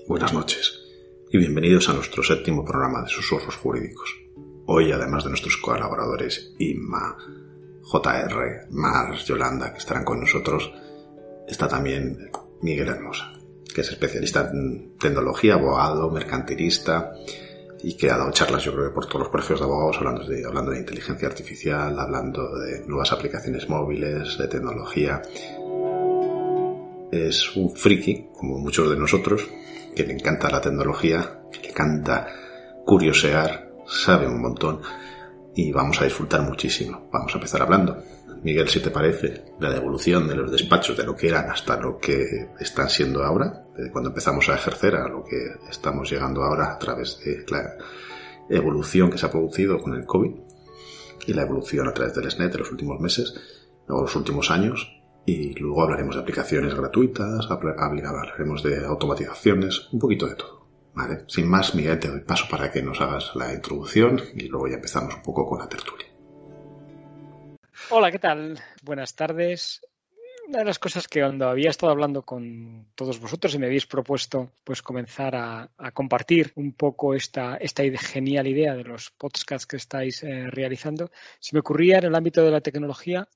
buenas noches y bienvenidos a nuestro 7º programa de Susurros Jurídicos. Hoy, además de nuestros colaboradores Inma, JR, Mars, Yolanda, que estarán con nosotros, está también Miguel Hermosa, que es especialista en tecnología, abogado, mercantilista y que ha dado charlas, yo creo que por todos los colegios de abogados, hablando de inteligencia artificial, hablando de nuevas aplicaciones móviles, de tecnología. Es un friki, como muchos de nosotros, que le encanta la tecnología, que le encanta curiosear, sabe un montón y vamos a disfrutar muchísimo. Vamos a empezar hablando, Miguel, si te parece, de la evolución de los despachos, de lo que eran hasta lo que están siendo ahora, desde cuando empezamos a ejercer a lo que estamos llegando ahora a través de la evolución que se ha producido con el COVID y la evolución a través del SNET de los últimos meses o los últimos años. Y luego hablaremos de aplicaciones gratuitas, hablaremos de automatizaciones, un poquito de todo. Vale, sin más, Miguel, te doy paso para que nos hagas la introducción y luego ya empezamos un poco con la tertulia. Hola, ¿qué tal? Buenas tardes. Una de las cosas que cuando había estado hablando con todos vosotros y me habéis propuesto pues comenzar a compartir un poco esta genial idea de los podcasts que estáis realizando, se me ocurría en el ámbito de la tecnología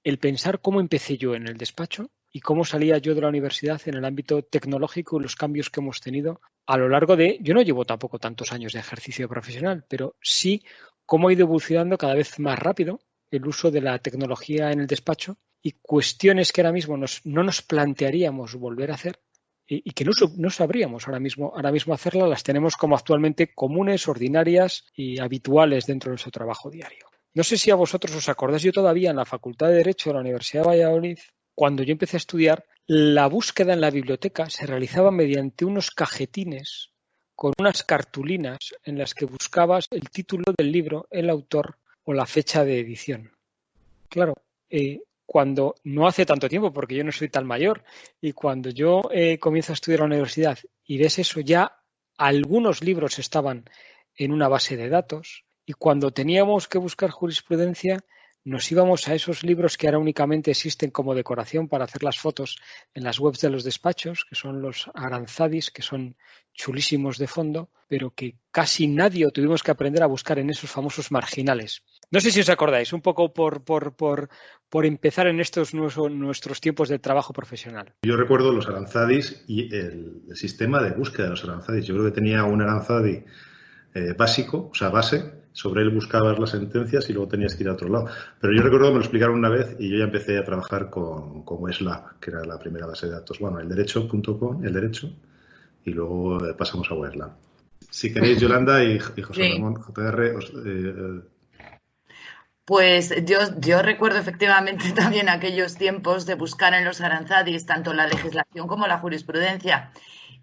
el pensar cómo empecé yo en el despacho y cómo salía yo de la universidad en el ámbito tecnológico y los cambios que hemos tenido a lo largo de... Yo no llevo tampoco tantos años de ejercicio profesional, pero sí cómo ha ido evolucionando cada vez más rápido el uso de la tecnología en el despacho y cuestiones que ahora mismo no nos plantearíamos volver a hacer y que no sabríamos ahora mismo hacerlas, las tenemos como actualmente comunes, ordinarias y habituales dentro de nuestro trabajo diario. No sé si a vosotros os acordáis, yo todavía en la Facultad de Derecho de la Universidad de Valladolid, cuando yo empecé a estudiar, la búsqueda en la biblioteca se realizaba mediante unos cajetines con unas cartulinas en las que buscabas el título del libro, el autor o la fecha de edición. Claro, cuando no hace tanto tiempo, porque yo no soy tan mayor, y cuando yo comienzo a estudiar en la universidad y ves eso, ya algunos libros estaban en una base de datos, y cuando teníamos que buscar jurisprudencia, nos íbamos a esos libros que ahora únicamente existen como decoración para hacer las fotos en las webs de los despachos, que son los Aranzadis, que son chulísimos de fondo, pero que casi nadie tuvimos que aprender a buscar en esos famosos marginales. No sé si os acordáis, un poco por empezar en estos nuestros tiempos de trabajo profesional. Yo recuerdo los Aranzadis y el sistema de búsqueda de los Aranzadis. Yo creo que tenía un Aranzadi básico, o sea, base. Sobre él buscabas las sentencias y luego tenías que ir a otro lado. Pero yo recuerdo que me lo explicaron una vez y yo ya empecé a trabajar con Westlaw, que era la primera base de datos. Bueno, elderecho.com, el derecho, y luego pasamos a Westlaw. Si queréis, Yolanda y José Ramón, JR, Pues yo recuerdo efectivamente también aquellos tiempos de buscar en los Aranzadis tanto la legislación como la jurisprudencia.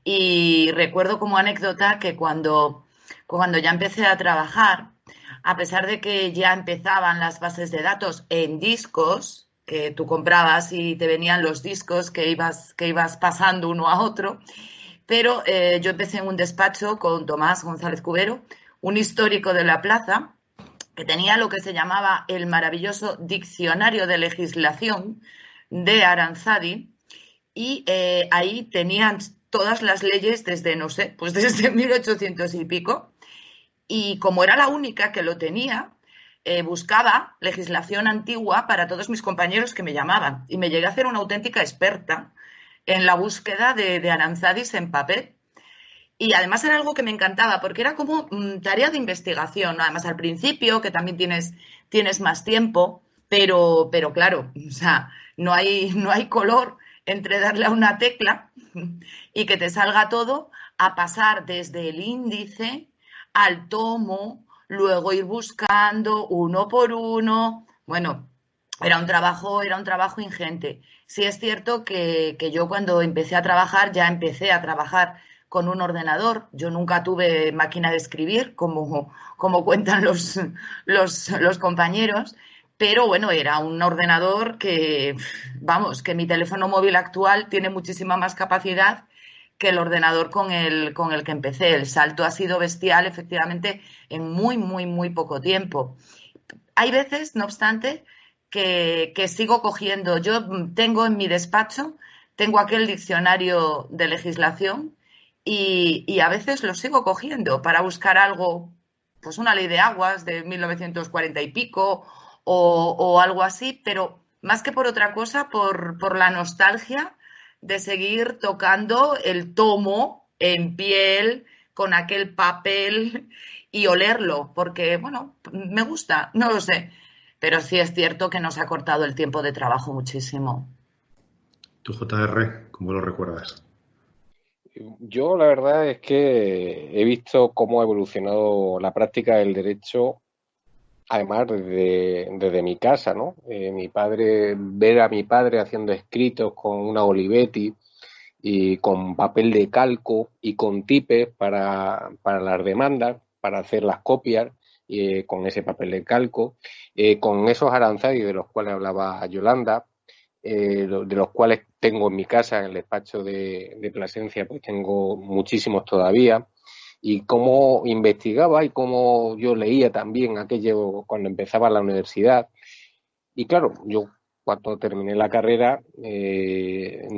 Y recuerdo como anécdota que cuando ya empecé a trabajar, a pesar de que ya empezaban las bases de datos en discos, que tú comprabas y te venían los discos que ibas pasando uno a otro, pero yo empecé en un despacho con Tomás González Cubero, un histórico de la plaza, que tenía lo que se llamaba el maravilloso Diccionario de Legislación de Aranzadi, y ahí tenían todas las leyes desde, no sé, pues desde 1800 y pico, y como era la única que lo tenía, buscaba legislación antigua para todos mis compañeros que me llamaban, y me llegué a hacer una auténtica experta en la búsqueda de Aranzadis en papel. Y además era algo que me encantaba porque era como tarea de investigación, ¿no? Además al principio, que también tienes más tiempo, pero claro, o sea, no hay color entre darle a una tecla y que te salga todo, a pasar desde el índice al tomo, luego ir buscando uno por uno. Bueno, era un trabajo ingente. Sí es cierto que yo cuando empecé a trabajar, ya empecé a trabajar con un ordenador. Yo nunca tuve máquina de escribir, como cuentan los compañeros, pero bueno, era un ordenador que, vamos, que mi teléfono móvil actual tiene muchísima más capacidad que el ordenador con el que empecé. El salto ha sido bestial, efectivamente, en muy, muy, muy poco tiempo. Hay veces, no obstante, que sigo cogiendo. Yo tengo en mi despacho, tengo aquel diccionario de legislación y a veces lo sigo cogiendo para buscar algo, pues una ley de aguas de 1940 y pico o algo así, pero más que por otra cosa, por la nostalgia de seguir tocando el tomo en piel, con aquel papel y olerlo, porque, bueno, me gusta, no lo sé. Pero sí es cierto que nos ha cortado el tiempo de trabajo muchísimo. ¿Tu JR, cómo lo recuerdas? Yo la verdad es que he visto cómo ha evolucionado la práctica del derecho, además desde mi casa, ¿no? Ver a mi padre haciendo escritos con una Olivetti y con papel de calco y con tipes para las demandas, para hacer las copias con ese papel de calco, con esos aranzadios de los cuales hablaba Yolanda, de los cuales tengo en mi casa, en el despacho de Plasencia, pues tengo muchísimos todavía, y cómo investigaba y cómo yo leía también aquello cuando empezaba la universidad. Y claro, yo cuando terminé la carrera,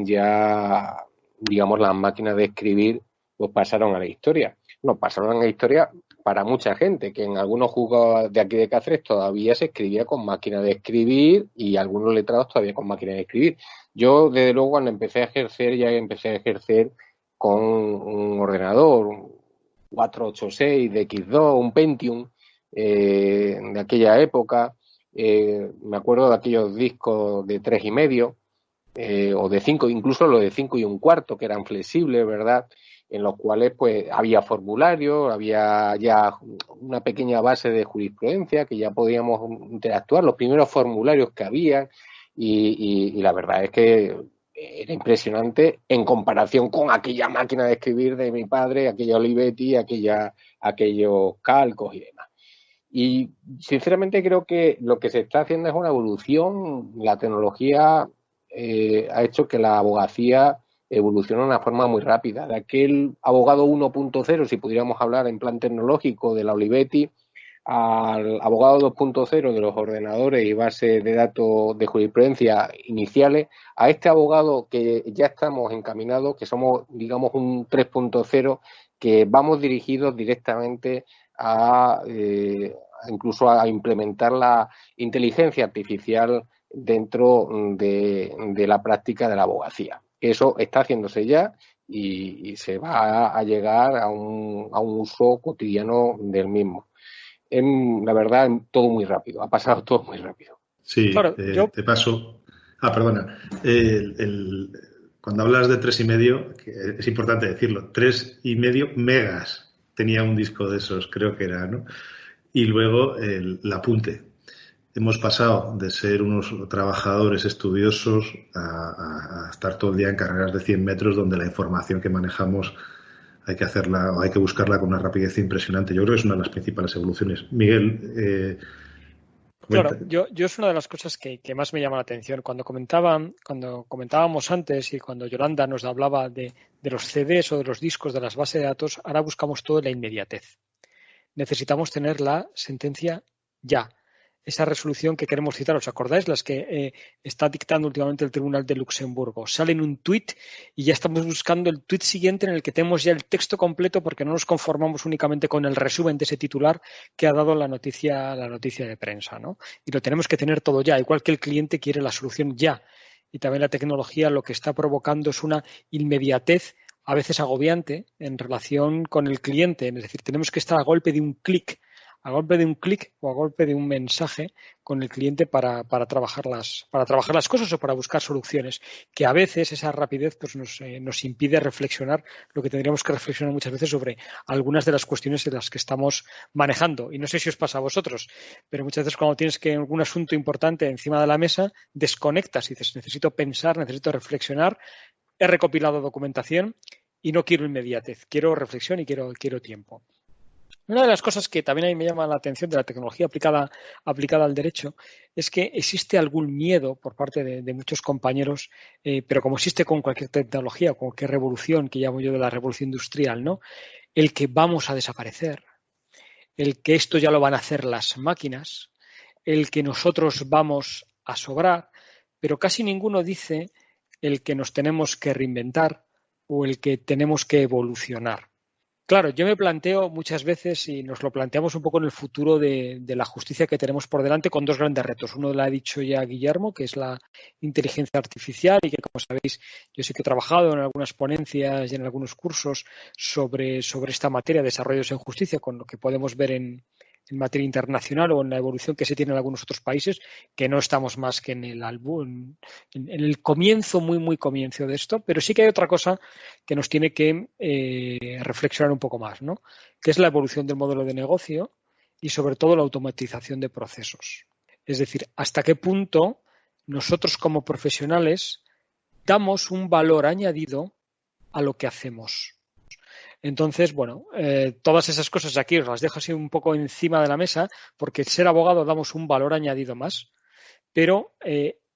ya, digamos, las máquinas de escribir pues pasaron a la historia. No, pasaron a la historia para mucha gente, que en algunos juzgados de aquí de Cáceres todavía se escribía con máquina de escribir y algunos letrados todavía con máquina de escribir. Yo, desde luego, cuando empecé a ejercer, ya empecé a ejercer con un ordenador, un 486 de X2, un Pentium de aquella época. Me acuerdo de aquellos discos de 3,5 o de 5, incluso los de 5 1/4, que eran flexibles, ¿verdad? En los cuales pues había formularios, había ya una pequeña base de jurisprudencia que ya podíamos interactuar, los primeros formularios que había, y la verdad es que era impresionante en comparación con aquella máquina de escribir de mi padre, aquella Olivetti, aquellos calcos y demás. Y sinceramente creo que lo que se está haciendo es una evolución. La tecnología ha hecho que la abogacía evolucione de una forma muy rápida. De aquel abogado 1.0, si pudiéramos hablar en plan tecnológico, de la Olivetti, al abogado 2.0 de los ordenadores y bases de datos de jurisprudencia iniciales, a este abogado que ya estamos encaminados, que somos, digamos, un 3.0, que vamos dirigidos directamente incluso a implementar la inteligencia artificial dentro de la práctica de la abogacía. Eso está haciéndose ya y se va a llegar a un uso cotidiano del mismo. La verdad, todo muy rápido, ha pasado todo muy rápido. Sí, claro, te paso. Perdona. Cuando hablas de 3,5, que es importante decirlo, 3,5 megas tenía un disco de esos, creo que era, ¿no? Y luego el apunte. Hemos pasado de ser unos trabajadores estudiosos a estar todo el día en carreras de 100 metros donde la información que manejamos hay que hacerla, o hay que buscarla con una rapidez impresionante. Yo creo que es una de las principales evoluciones. Miguel, claro, yo es una de las cosas que más me llama la atención. Cuando comentábamos antes y cuando Yolanda nos hablaba de los CDs o de los discos de las bases de datos, ahora buscamos todo en la inmediatez. Necesitamos tener la sentencia ya. Esa resolución que queremos citar, ¿os acordáis? Las que está dictando últimamente el Tribunal de Luxemburgo. Sale en un tuit y ya estamos buscando el tuit siguiente en el que tenemos ya el texto completo porque no nos conformamos únicamente con el resumen de ese titular que ha dado la noticia de prensa, ¿no? Y lo tenemos que tener todo ya, igual que el cliente quiere la solución ya. Y también la tecnología lo que está provocando es una inmediatez a veces agobiante en relación con el cliente. Es decir, tenemos que estar a golpe de un clic o a golpe de un mensaje con el cliente para trabajar las cosas o para buscar soluciones, que a veces esa rapidez pues nos impide reflexionar lo que tendríamos que reflexionar muchas veces sobre algunas de las cuestiones en las que estamos manejando. Y no sé si os pasa a vosotros, pero muchas veces cuando tienes que algún asunto importante encima de la mesa, desconectas y dices, necesito pensar, necesito reflexionar, he recopilado documentación y no quiero inmediatez, quiero reflexión y quiero tiempo. Una de las cosas que también a mí me llama la atención de la tecnología aplicada al derecho es que existe algún miedo por parte de muchos compañeros, pero como existe con cualquier tecnología, con cualquier revolución, que llamo yo de la revolución industrial, ¿no? El que vamos a desaparecer, el que esto ya lo van a hacer las máquinas, el que nosotros vamos a sobrar, pero casi ninguno dice el que nos tenemos que reinventar o el que tenemos que evolucionar. Claro, yo me planteo muchas veces, y nos lo planteamos un poco en el futuro de la justicia que tenemos por delante, con dos grandes retos. Uno lo ha dicho ya Guillermo, que es la inteligencia artificial, y que, como sabéis, yo sí que he trabajado en algunas ponencias y en algunos cursos sobre esta materia, desarrollos en justicia, con lo que podemos ver en materia internacional o en la evolución que se tiene en algunos otros países, que no estamos más que en el comienzo, muy comienzo de esto, pero sí que hay otra cosa que nos tiene que reflexionar un poco más, ¿no? Que es la evolución del modelo de negocio y sobre todo la automatización de procesos. Es decir, hasta qué punto nosotros como profesionales damos un valor añadido a lo que hacemos. Entonces, bueno, todas esas cosas aquí os las dejo así un poco encima de la mesa, porque el ser abogado damos un valor añadido más, pero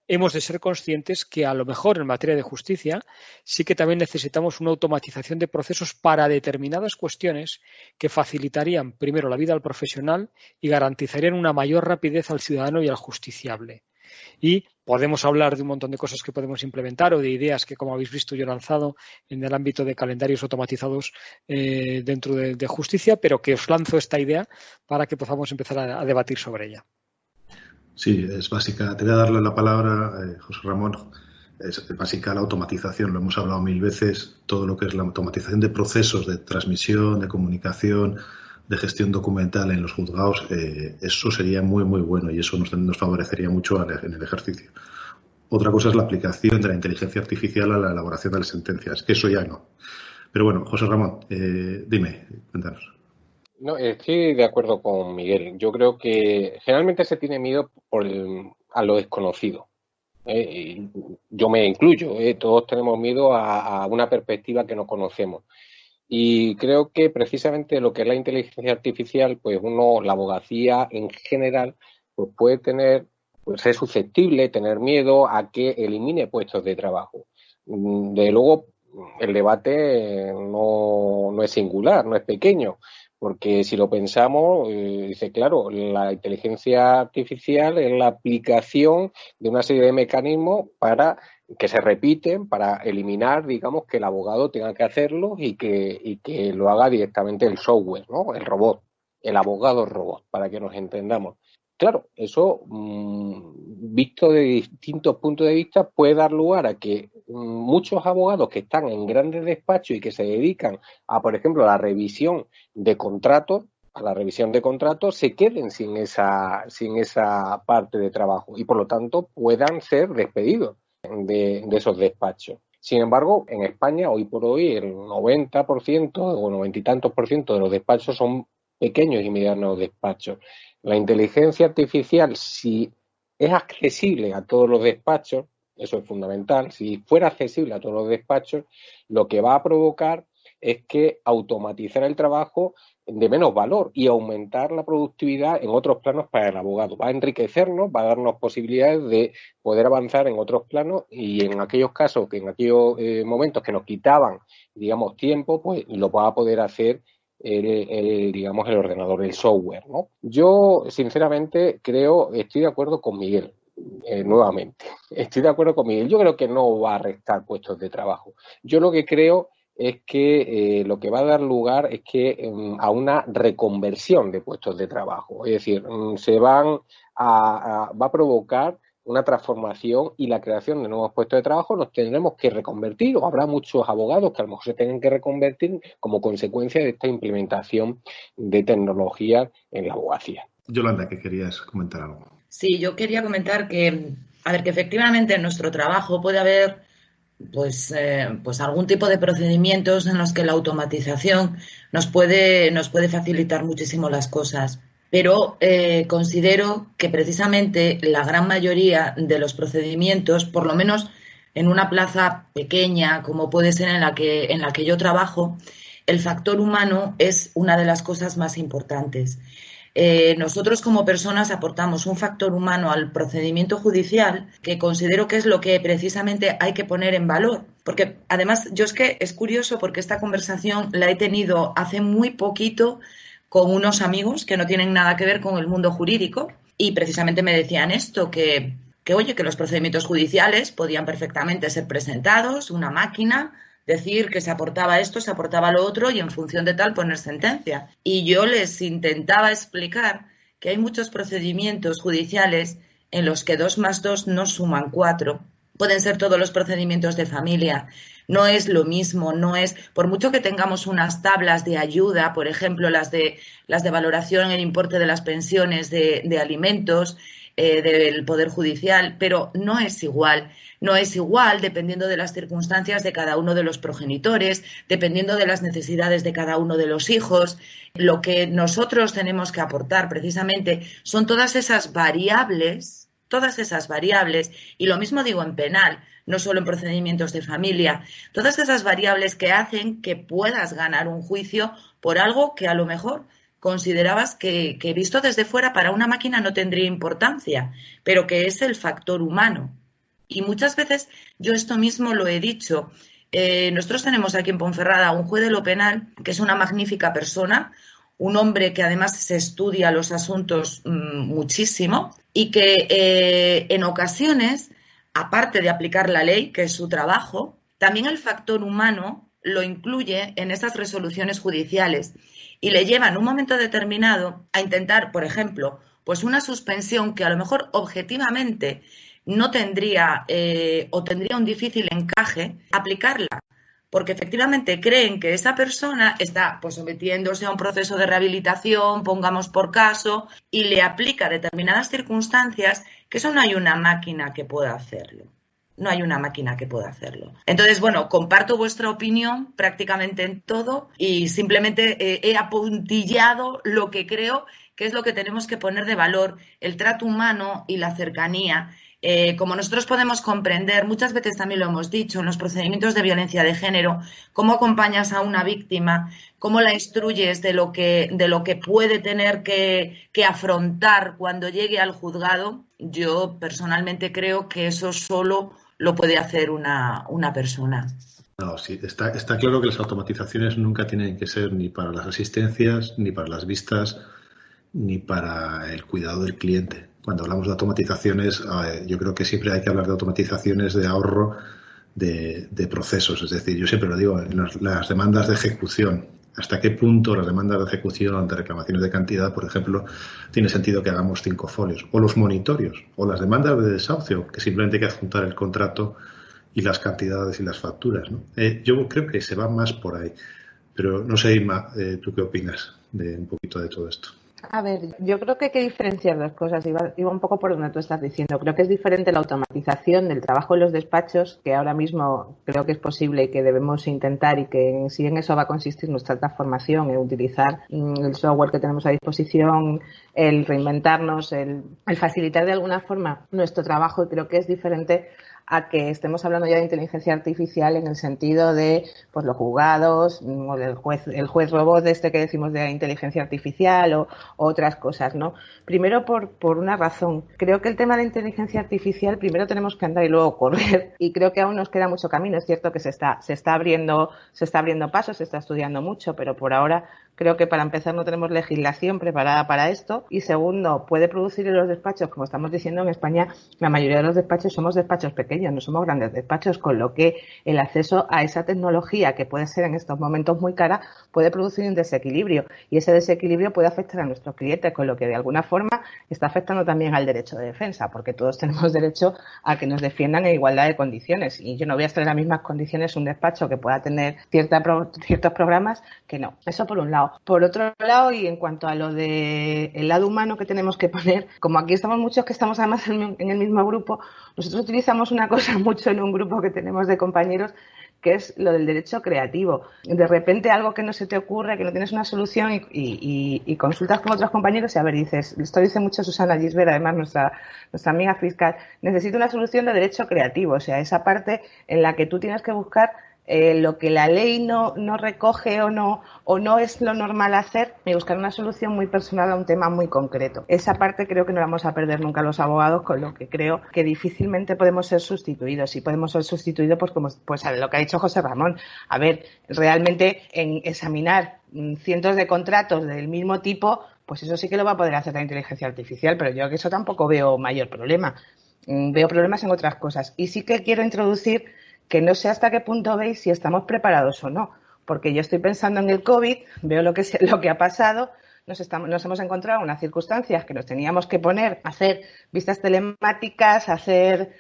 hemos de ser conscientes que a lo mejor en materia de justicia sí que también necesitamos una automatización de procesos para determinadas cuestiones que facilitarían primero la vida al profesional y garantizarían una mayor rapidez al ciudadano y al justiciable. Y podemos hablar de un montón de cosas que podemos implementar o de ideas que, como habéis visto, yo he lanzado en el ámbito de calendarios automatizados dentro de justicia, pero que os lanzo esta idea para que podamos empezar a debatir sobre ella. Sí, es básica. Te voy a darle la palabra, José Ramón. Es básica la automatización, lo hemos hablado 1000 veces, todo lo que es la automatización de procesos de transmisión, de comunicación, de gestión documental en los juzgados, eso sería muy bueno y eso nos favorecería mucho en el ejercicio. Otra cosa es la aplicación de la inteligencia artificial a la elaboración de las sentencias, que eso ya no. Pero bueno, José Ramón, dime, cuéntanos. No, estoy de acuerdo con Miguel. Yo creo que generalmente se tiene miedo a lo desconocido. Yo me incluyo, todos tenemos miedo a una perspectiva que no conocemos. Y creo que precisamente lo que es la inteligencia artificial, pues la abogacía en general, pues puede ser susceptible, tener miedo a que elimine puestos de trabajo. De luego, el debate no es singular, no es pequeño, porque si lo pensamos, dice, claro, la inteligencia artificial es la aplicación de una serie de mecanismos que se repiten para eliminar, digamos, que el abogado tenga que hacerlo y que lo haga directamente el software, ¿no? El robot, el abogado robot, para que nos entendamos. Claro, eso, visto de distintos puntos de vista, puede dar lugar a que muchos abogados que están en grandes despachos y que se dedican a, por ejemplo, a la revisión de contratos, se queden sin esa parte de trabajo y, por lo tanto, puedan ser despedidos de esos despachos. Sin embargo, en España, hoy por hoy, el 90% o 90 y tantos % de los despachos son pequeños y medianos despachos. La inteligencia artificial, si es accesible a todos los despachos, eso es fundamental, si fuera accesible a todos los despachos, lo que va a provocar es que automatizar el trabajo de menos valor y aumentar la productividad en otros planos para el abogado. Va a enriquecernos, va a darnos posibilidades de poder avanzar en otros planos y en aquellos casos, en aquellos momentos que nos quitaban, digamos, tiempo, pues lo va a poder hacer el ordenador, el software, ¿no? Yo, sinceramente, estoy de acuerdo con Miguel. Nuevamente, estoy de acuerdo con Miguel. Yo creo que no va a restar puestos de trabajo. Yo lo que creo es que lo que va a dar lugar es que a una reconversión de puestos de trabajo. Es decir, va a provocar una transformación y la creación de nuevos puestos de trabajo. Nos tendremos que reconvertir, o habrá muchos abogados que a lo mejor se tengan que reconvertir como consecuencia de esta implementación de tecnología en la abogacía. Yolanda, que querías comentar algo. Sí, yo quería comentar que efectivamente en nuestro trabajo puede haber pues algún tipo de procedimientos en los que la automatización nos puede facilitar muchísimo las cosas. Pero considero que precisamente la gran mayoría de los procedimientos, por lo menos en una plaza pequeña como puede ser en la que yo trabajo, el factor humano es una de las cosas más importantes. Nosotros como personas aportamos un factor humano al procedimiento judicial que considero que es lo que precisamente hay que poner en valor. Porque además yo es curioso porque esta conversación la he tenido hace muy poquito con unos amigos que no tienen nada que ver con el mundo jurídico y precisamente me decían esto, que los procedimientos judiciales podían perfectamente ser presentados, una máquina decir que se aportaba esto, se aportaba lo otro y en función de tal poner sentencia. Y yo les intentaba explicar que hay muchos procedimientos judiciales en los que 2 más 2 no suman 4. Pueden ser todos los procedimientos de familia. No es lo mismo, no es, por mucho que tengamos unas tablas de ayuda, por ejemplo, las de valoración en el importe de las pensiones de alimentos, del Poder Judicial, pero no es igual. No es igual dependiendo de las circunstancias de cada uno de los progenitores, dependiendo de las necesidades de cada uno de los hijos. Lo que nosotros tenemos que aportar precisamente son todas esas variables, y lo mismo digo en penal, no solo en procedimientos de familia, todas esas variables que hacen que puedas ganar un juicio por algo que a lo mejor considerabas que visto desde fuera para una máquina no tendría importancia, pero que es el factor humano. Y muchas veces yo esto mismo lo he dicho. Nosotros tenemos aquí en Ponferrada un juez de lo penal que es una magnífica persona, un hombre que además se estudia los asuntos muchísimo y que en ocasiones, aparte de aplicar la ley, que es su trabajo, también el factor humano lo incluye en esas resoluciones judiciales y le lleva en un momento determinado a intentar, por ejemplo, pues una suspensión que a lo mejor objetivamente no tendría o tendría un difícil encaje, aplicarla. Porque efectivamente creen que esa persona está pues sometiéndose a un proceso de rehabilitación, pongamos por caso, y le aplica determinadas circunstancias que eso no hay una máquina que pueda hacerlo. No hay una máquina que pueda hacerlo. Entonces, bueno, comparto vuestra opinión prácticamente en todo y simplemente he apuntillado lo que creo que es lo que tenemos que poner de valor, el trato humano y la cercanía. Como nosotros podemos comprender, muchas veces también lo hemos dicho, en los procedimientos de violencia de género, cómo acompañas a una víctima, cómo la instruyes de lo que puede tener que afrontar cuando llegue al juzgado. Yo personalmente creo que eso solo lo puede hacer una persona. No, sí, está claro que las automatizaciones nunca tienen que ser ni para las asistencias, ni para las vistas, ni para el cuidado del cliente. Cuando hablamos de automatizaciones, yo creo que siempre hay que hablar de automatizaciones de ahorro de procesos. Es decir, yo siempre lo digo, en las demandas de ejecución, hasta qué punto las demandas de ejecución ante reclamaciones de cantidad, por ejemplo, tiene sentido que hagamos 5 folios. O los monitorios, o las demandas de desahucio, que simplemente hay que adjuntar el contrato y las cantidades y las facturas, ¿no? Yo creo que se va más por ahí. Pero no sé, Inma, ¿tú qué opinas de un poquito de todo esto? A ver, yo creo que hay que diferenciar dos cosas. Iba un poco por donde tú estás diciendo. Creo que es diferente la automatización del trabajo en los despachos, que ahora mismo creo que es posible y que debemos intentar, y que sí en eso va a consistir nuestra transformación, en utilizar el software que tenemos a disposición, el reinventarnos, el facilitar de alguna forma nuestro trabajo, y creo que es diferente a que estemos hablando ya de inteligencia artificial en el sentido de pues los juzgados, o el juez robot de este que decimos de inteligencia artificial o otras cosas, ¿no? Primero por una razón. Creo que el tema de inteligencia artificial primero tenemos que andar y luego correr, y creo que aún nos queda mucho camino. Es cierto que se está abriendo pasos, se está estudiando mucho, pero por ahora creo que para empezar no tenemos legislación preparada para esto. Y segundo, puede producir en los despachos, como estamos diciendo en España, la mayoría de los despachos somos despachos pequeños, no somos grandes despachos, con lo que el acceso a esa tecnología, que puede ser en estos momentos muy cara, puede producir un desequilibrio, y ese desequilibrio puede afectar a nuestros clientes, con lo que de alguna forma está afectando también al derecho de defensa, porque todos tenemos derecho a que nos defiendan en igualdad de condiciones, y yo no voy a estar en las mismas condiciones un despacho que pueda tener ciertos programas que no. Eso por un lado. Por otro lado, y en cuanto a lo de el lado humano que tenemos que poner, como aquí estamos muchos que estamos además en el mismo grupo, nosotros utilizamos una cosa mucho en un grupo que tenemos de compañeros, que es lo del derecho creativo. De repente algo que no se te ocurre, que no tienes una solución, y consultas con otros compañeros y a ver, dices, esto dice mucho Susana Gisbert, además nuestra amiga fiscal, necesito una solución de derecho creativo, o sea, esa parte en la que tú tienes que buscar lo que la ley no recoge o no es lo normal hacer, y buscar una solución muy personal a un tema muy concreto. Esa parte creo que no la vamos a perder nunca los abogados, con lo que creo que difícilmente podemos ser sustituidos. Y podemos ser sustituidos pues a lo que ha dicho José Ramón. A ver, realmente en examinar cientos de contratos del mismo tipo, pues eso sí que lo va a poder hacer la inteligencia artificial, pero yo que eso tampoco veo mayor problema. Veo problemas en otras cosas. Y sí que quiero introducir que no sé hasta qué punto veis si estamos preparados o no, porque yo estoy pensando en el COVID, veo lo que ha pasado, nos hemos encontrado en unas circunstancias que nos teníamos que poner a hacer vistas telemáticas, a hacer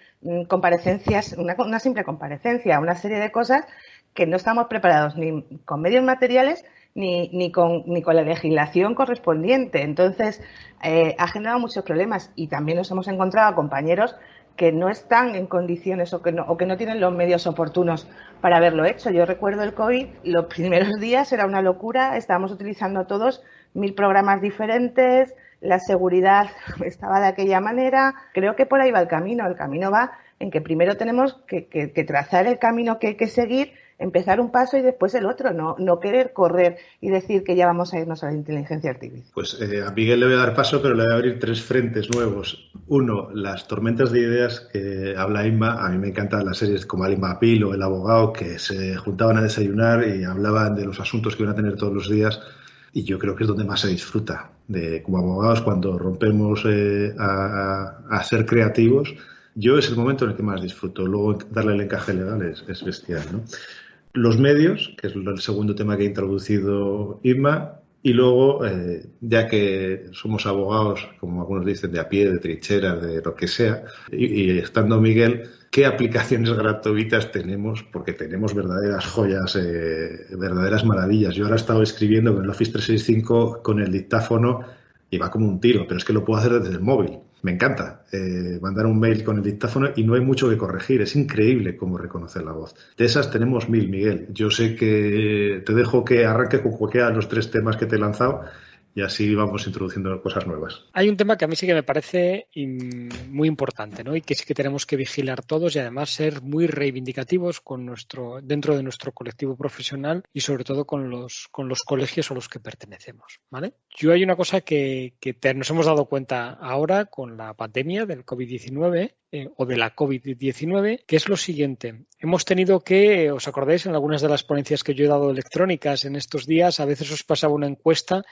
comparecencias, una simple comparecencia, una serie de cosas que no estamos preparados ni con medios materiales ni con la legislación correspondiente. Entonces, ha generado muchos problemas y también nos hemos encontrado a compañeros que no están en condiciones o que no tienen los medios oportunos para haberlo hecho. Yo recuerdo el COVID, los primeros días era una locura, estábamos utilizando todos 1000 programas diferentes, la seguridad estaba de aquella manera. Creo que por ahí va el camino va en que primero tenemos que trazar el camino que hay que seguir, empezar un paso y después el otro, no querer correr y decir que ya vamos a irnos a la inteligencia artificial. Pues a Miguel le voy a dar paso, pero le voy a abrir 3 frentes nuevos. Uno, las tormentas de ideas que habla Inma. A mí me encantan las series como Alima Pil o El Abogado, que se juntaban a desayunar y hablaban de los asuntos que iban a tener todos los días. Y yo creo que es donde más se disfruta. Como abogados, cuando rompemos a ser creativos, yo es el momento en el que más disfruto. Luego darle el encaje legal es bestial, ¿no? Los medios, que es el segundo tema que ha introducido Inma, y luego, ya que somos abogados, como algunos dicen, de a pie, de trinchera, de lo que sea, y estando Miguel, ¿qué aplicaciones gratuitas tenemos? Porque tenemos verdaderas joyas, verdaderas maravillas. Yo ahora he estado escribiendo con el Office 365 con el dictáfono y va como un tiro, pero es que lo puedo hacer desde el móvil. Me encanta mandar un mail con el dictáfono y no hay mucho que corregir. Es increíble cómo reconocer la voz. De esas tenemos 1000, Miguel. Yo sé que te dejo que arranques con cualquiera de los 3 temas que te he lanzado y así vamos introduciendo cosas nuevas. Hay un tema que a mí sí que me parece muy importante, ¿no? Y que sí que tenemos que vigilar todos y además ser muy reivindicativos dentro de nuestro colectivo profesional y sobre todo con los colegios a los que pertenecemos, ¿vale? Yo hay una cosa que nos hemos dado cuenta ahora con la pandemia del COVID-19 o de la COVID-19, que es lo siguiente. Hemos tenido que, ¿os acordáis? En algunas de las ponencias que yo he dado electrónicas en estos días, a veces os pasaba una encuesta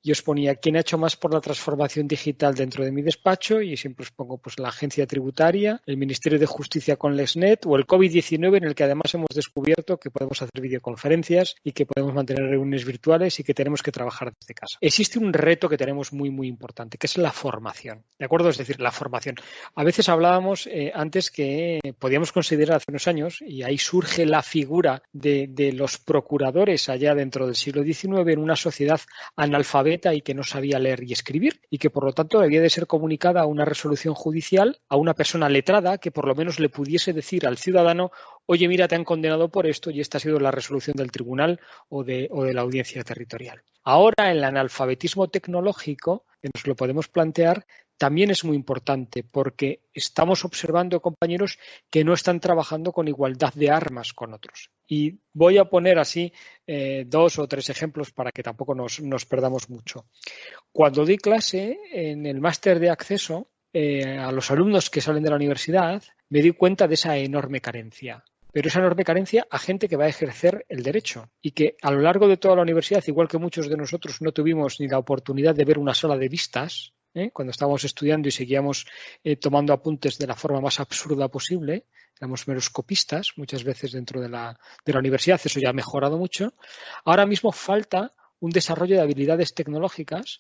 y os ponía quién ha hecho más por la transformación digital dentro de mi despacho y siempre os pongo pues la agencia tributaria, el Ministerio de Justicia con LESNET o el COVID-19 en el que además hemos descubierto que podemos hacer videoconferencias y que podemos mantener reuniones virtuales y que tenemos que trabajar desde casa. Existe un reto que tenemos muy muy importante que es la formación, ¿de acuerdo? Es decir, la formación. A veces hablábamos antes que podíamos considerar hace unos años y ahí surge la figura de los procuradores allá dentro del siglo XIX en una sociedad analfabeta y que no sabía leer y escribir y que por lo tanto debía de ser comunicada a una resolución judicial a una persona letrada que por lo menos le pudiese decir al ciudadano: oye, mira, te han condenado por esto y esta ha sido la resolución del tribunal o de la audiencia territorial. Ahora, el analfabetismo tecnológico, que nos lo podemos plantear, también es muy importante porque estamos observando compañeros que no están trabajando con igualdad de armas con otros. Y voy a poner así 2 o 3 ejemplos para que tampoco nos perdamos mucho. Cuando di clase en el máster de acceso a los alumnos que salen de la universidad, me di cuenta de esa enorme carencia. Pero esa enorme carencia a gente que va a ejercer el derecho y que a lo largo de toda la universidad, igual que muchos de nosotros no tuvimos ni la oportunidad de ver una sala de vistas, cuando estábamos estudiando y seguíamos tomando apuntes de la forma más absurda posible, éramos meros copistas muchas veces dentro de la universidad, eso ya ha mejorado mucho. Ahora mismo falta un desarrollo de habilidades tecnológicas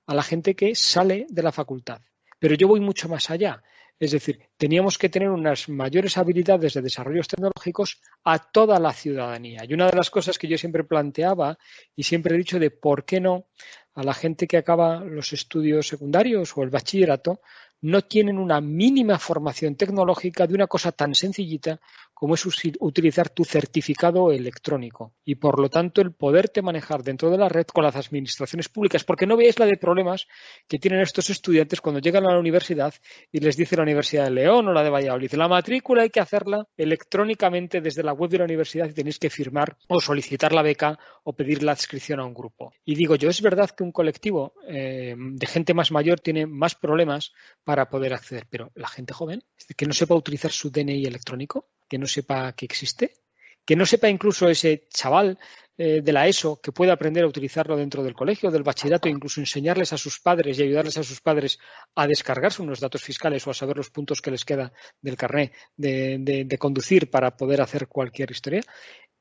a la gente que sale de la facultad. Pero yo voy mucho más allá. Es decir, teníamos que tener unas mayores habilidades de desarrollos tecnológicos a toda la ciudadanía. Y una de las cosas que yo siempre planteaba y siempre he dicho de por qué no a la gente que acaba los estudios secundarios o el bachillerato no tienen una mínima formación tecnológica de una cosa tan sencillita como es utilizar tu certificado electrónico y, por lo tanto, el poderte manejar dentro de la red con las administraciones públicas, porque no veáis la de problemas que tienen estos estudiantes cuando llegan a la universidad y les dice la Universidad de León o la de Valladolid: la matrícula hay que hacerla electrónicamente desde la web de la universidad y tenéis que firmar o solicitar la beca o pedir la adscripción a un grupo. Y digo yo, es verdad que un colectivo de gente más mayor tiene más problemas para poder acceder, pero la gente joven, que no sepa utilizar su DNI electrónico, que no sepa que existe, que no sepa incluso ese chaval de la ESO que pueda aprender a utilizarlo dentro del colegio, del bachillerato, incluso enseñarles a sus padres y ayudarles a sus padres a descargarse unos datos fiscales o a saber los puntos que les queda del carnet de conducir para poder hacer cualquier historia.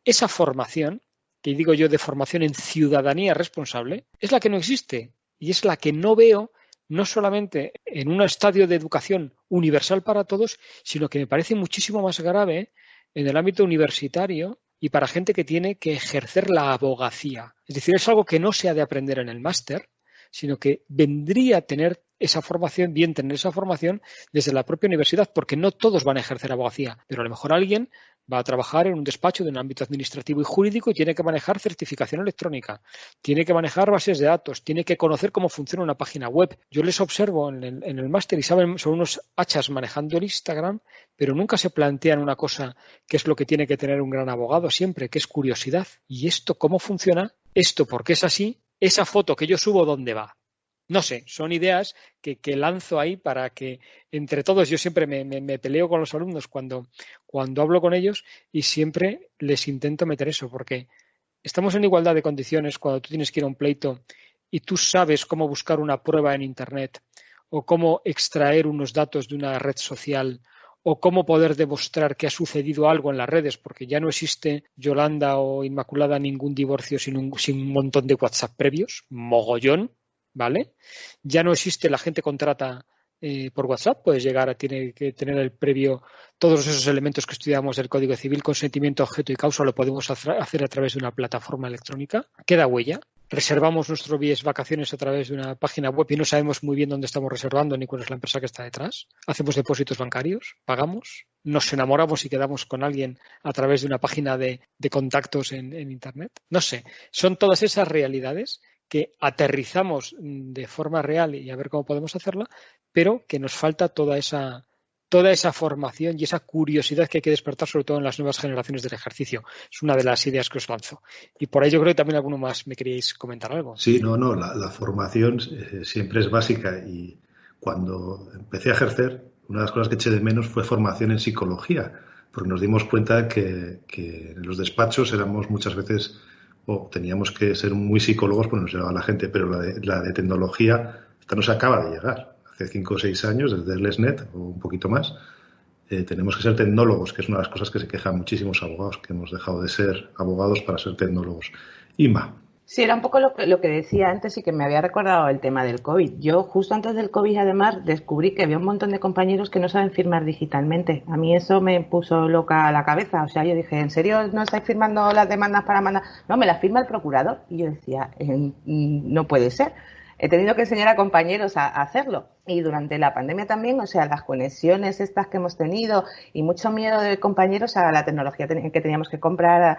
Esa formación, que digo yo de formación en ciudadanía responsable, es la que no existe y es la que no veo no solamente en un estadio de educación universal para todos, sino que me parece muchísimo más grave en el ámbito universitario y para gente que tiene que ejercer la abogacía. Es decir, es algo que no se ha de aprender en el máster, sino que vendría a tener esa formación, bien tener esa formación desde la propia universidad, porque no todos van a ejercer abogacía, pero a lo mejor alguien va a trabajar en un despacho de un ámbito administrativo y jurídico y tiene que manejar certificación electrónica, tiene que manejar bases de datos, tiene que conocer cómo funciona una página web. Yo les observo en el máster y saben, son unos hachas manejando el Instagram, pero nunca se plantean una cosa que es lo que tiene que tener un gran abogado siempre, que es curiosidad. ¿Y esto cómo funciona? ¿Esto por qué es así? ¿Esa foto que yo subo dónde va? No sé, son ideas que lanzo ahí para que entre todos, yo siempre me peleo con los alumnos cuando hablo con ellos y siempre les intento meter eso, porque estamos en igualdad de condiciones cuando tú tienes que ir a un pleito y tú sabes cómo buscar una prueba en Internet o cómo extraer unos datos de una red social o cómo poder demostrar que ha sucedido algo en las redes, porque ya no existe, Yolanda o Inmaculada, ningún divorcio sin un montón de WhatsApp previos, mogollón. ¿Vale? Ya no existe la gente contrata por WhatsApp, puedes llegar tiene que tener el previo, todos esos elementos que estudiamos del Código Civil, consentimiento, objeto y causa, lo podemos hacer a través de una plataforma electrónica, queda huella. Reservamos nuestro billete de vacaciones a través de una página web y no sabemos muy bien dónde estamos reservando ni cuál es la empresa que está detrás. Hacemos depósitos bancarios, pagamos, nos enamoramos y quedamos con alguien a través de una página de contactos en Internet. No sé, son todas esas realidades que aterrizamos de forma real y a ver cómo podemos hacerla, pero que nos falta toda esa formación y esa curiosidad que hay que despertar, sobre todo en las nuevas generaciones del ejercicio. Es una de las ideas que os lanzo. Y por ahí yo creo que también alguno más me queríais comentar algo. Sí, la formación siempre es básica y cuando empecé a ejercer, una de las cosas que eché de menos fue formación en psicología, porque nos dimos cuenta que en los despachos éramos muchas veces teníamos que ser muy psicólogos porque nos llevaba la gente, pero la de tecnología, esta nos acaba de llegar. Hace 5 o 6 años, desde el LESNET o un poquito más, tenemos que ser tecnólogos, que es una de las cosas que se quejan muchísimos abogados, que hemos dejado de ser abogados para ser tecnólogos. Inma. Sí, era un poco lo que decía antes y que me había recordado el tema del COVID. Yo justo antes del COVID, además, descubrí que había un montón de compañeros que no saben firmar digitalmente. A mí eso me puso loca la cabeza. O sea, yo dije, ¿en serio no estáis firmando las demandas para mandar? No, me las firma el procurador. Y yo decía, no puede ser. He tenido que enseñar a compañeros a hacerlo. Y durante la pandemia también, o sea, las conexiones estas que hemos tenido y mucho miedo de compañeros a la tecnología que teníamos que comprar.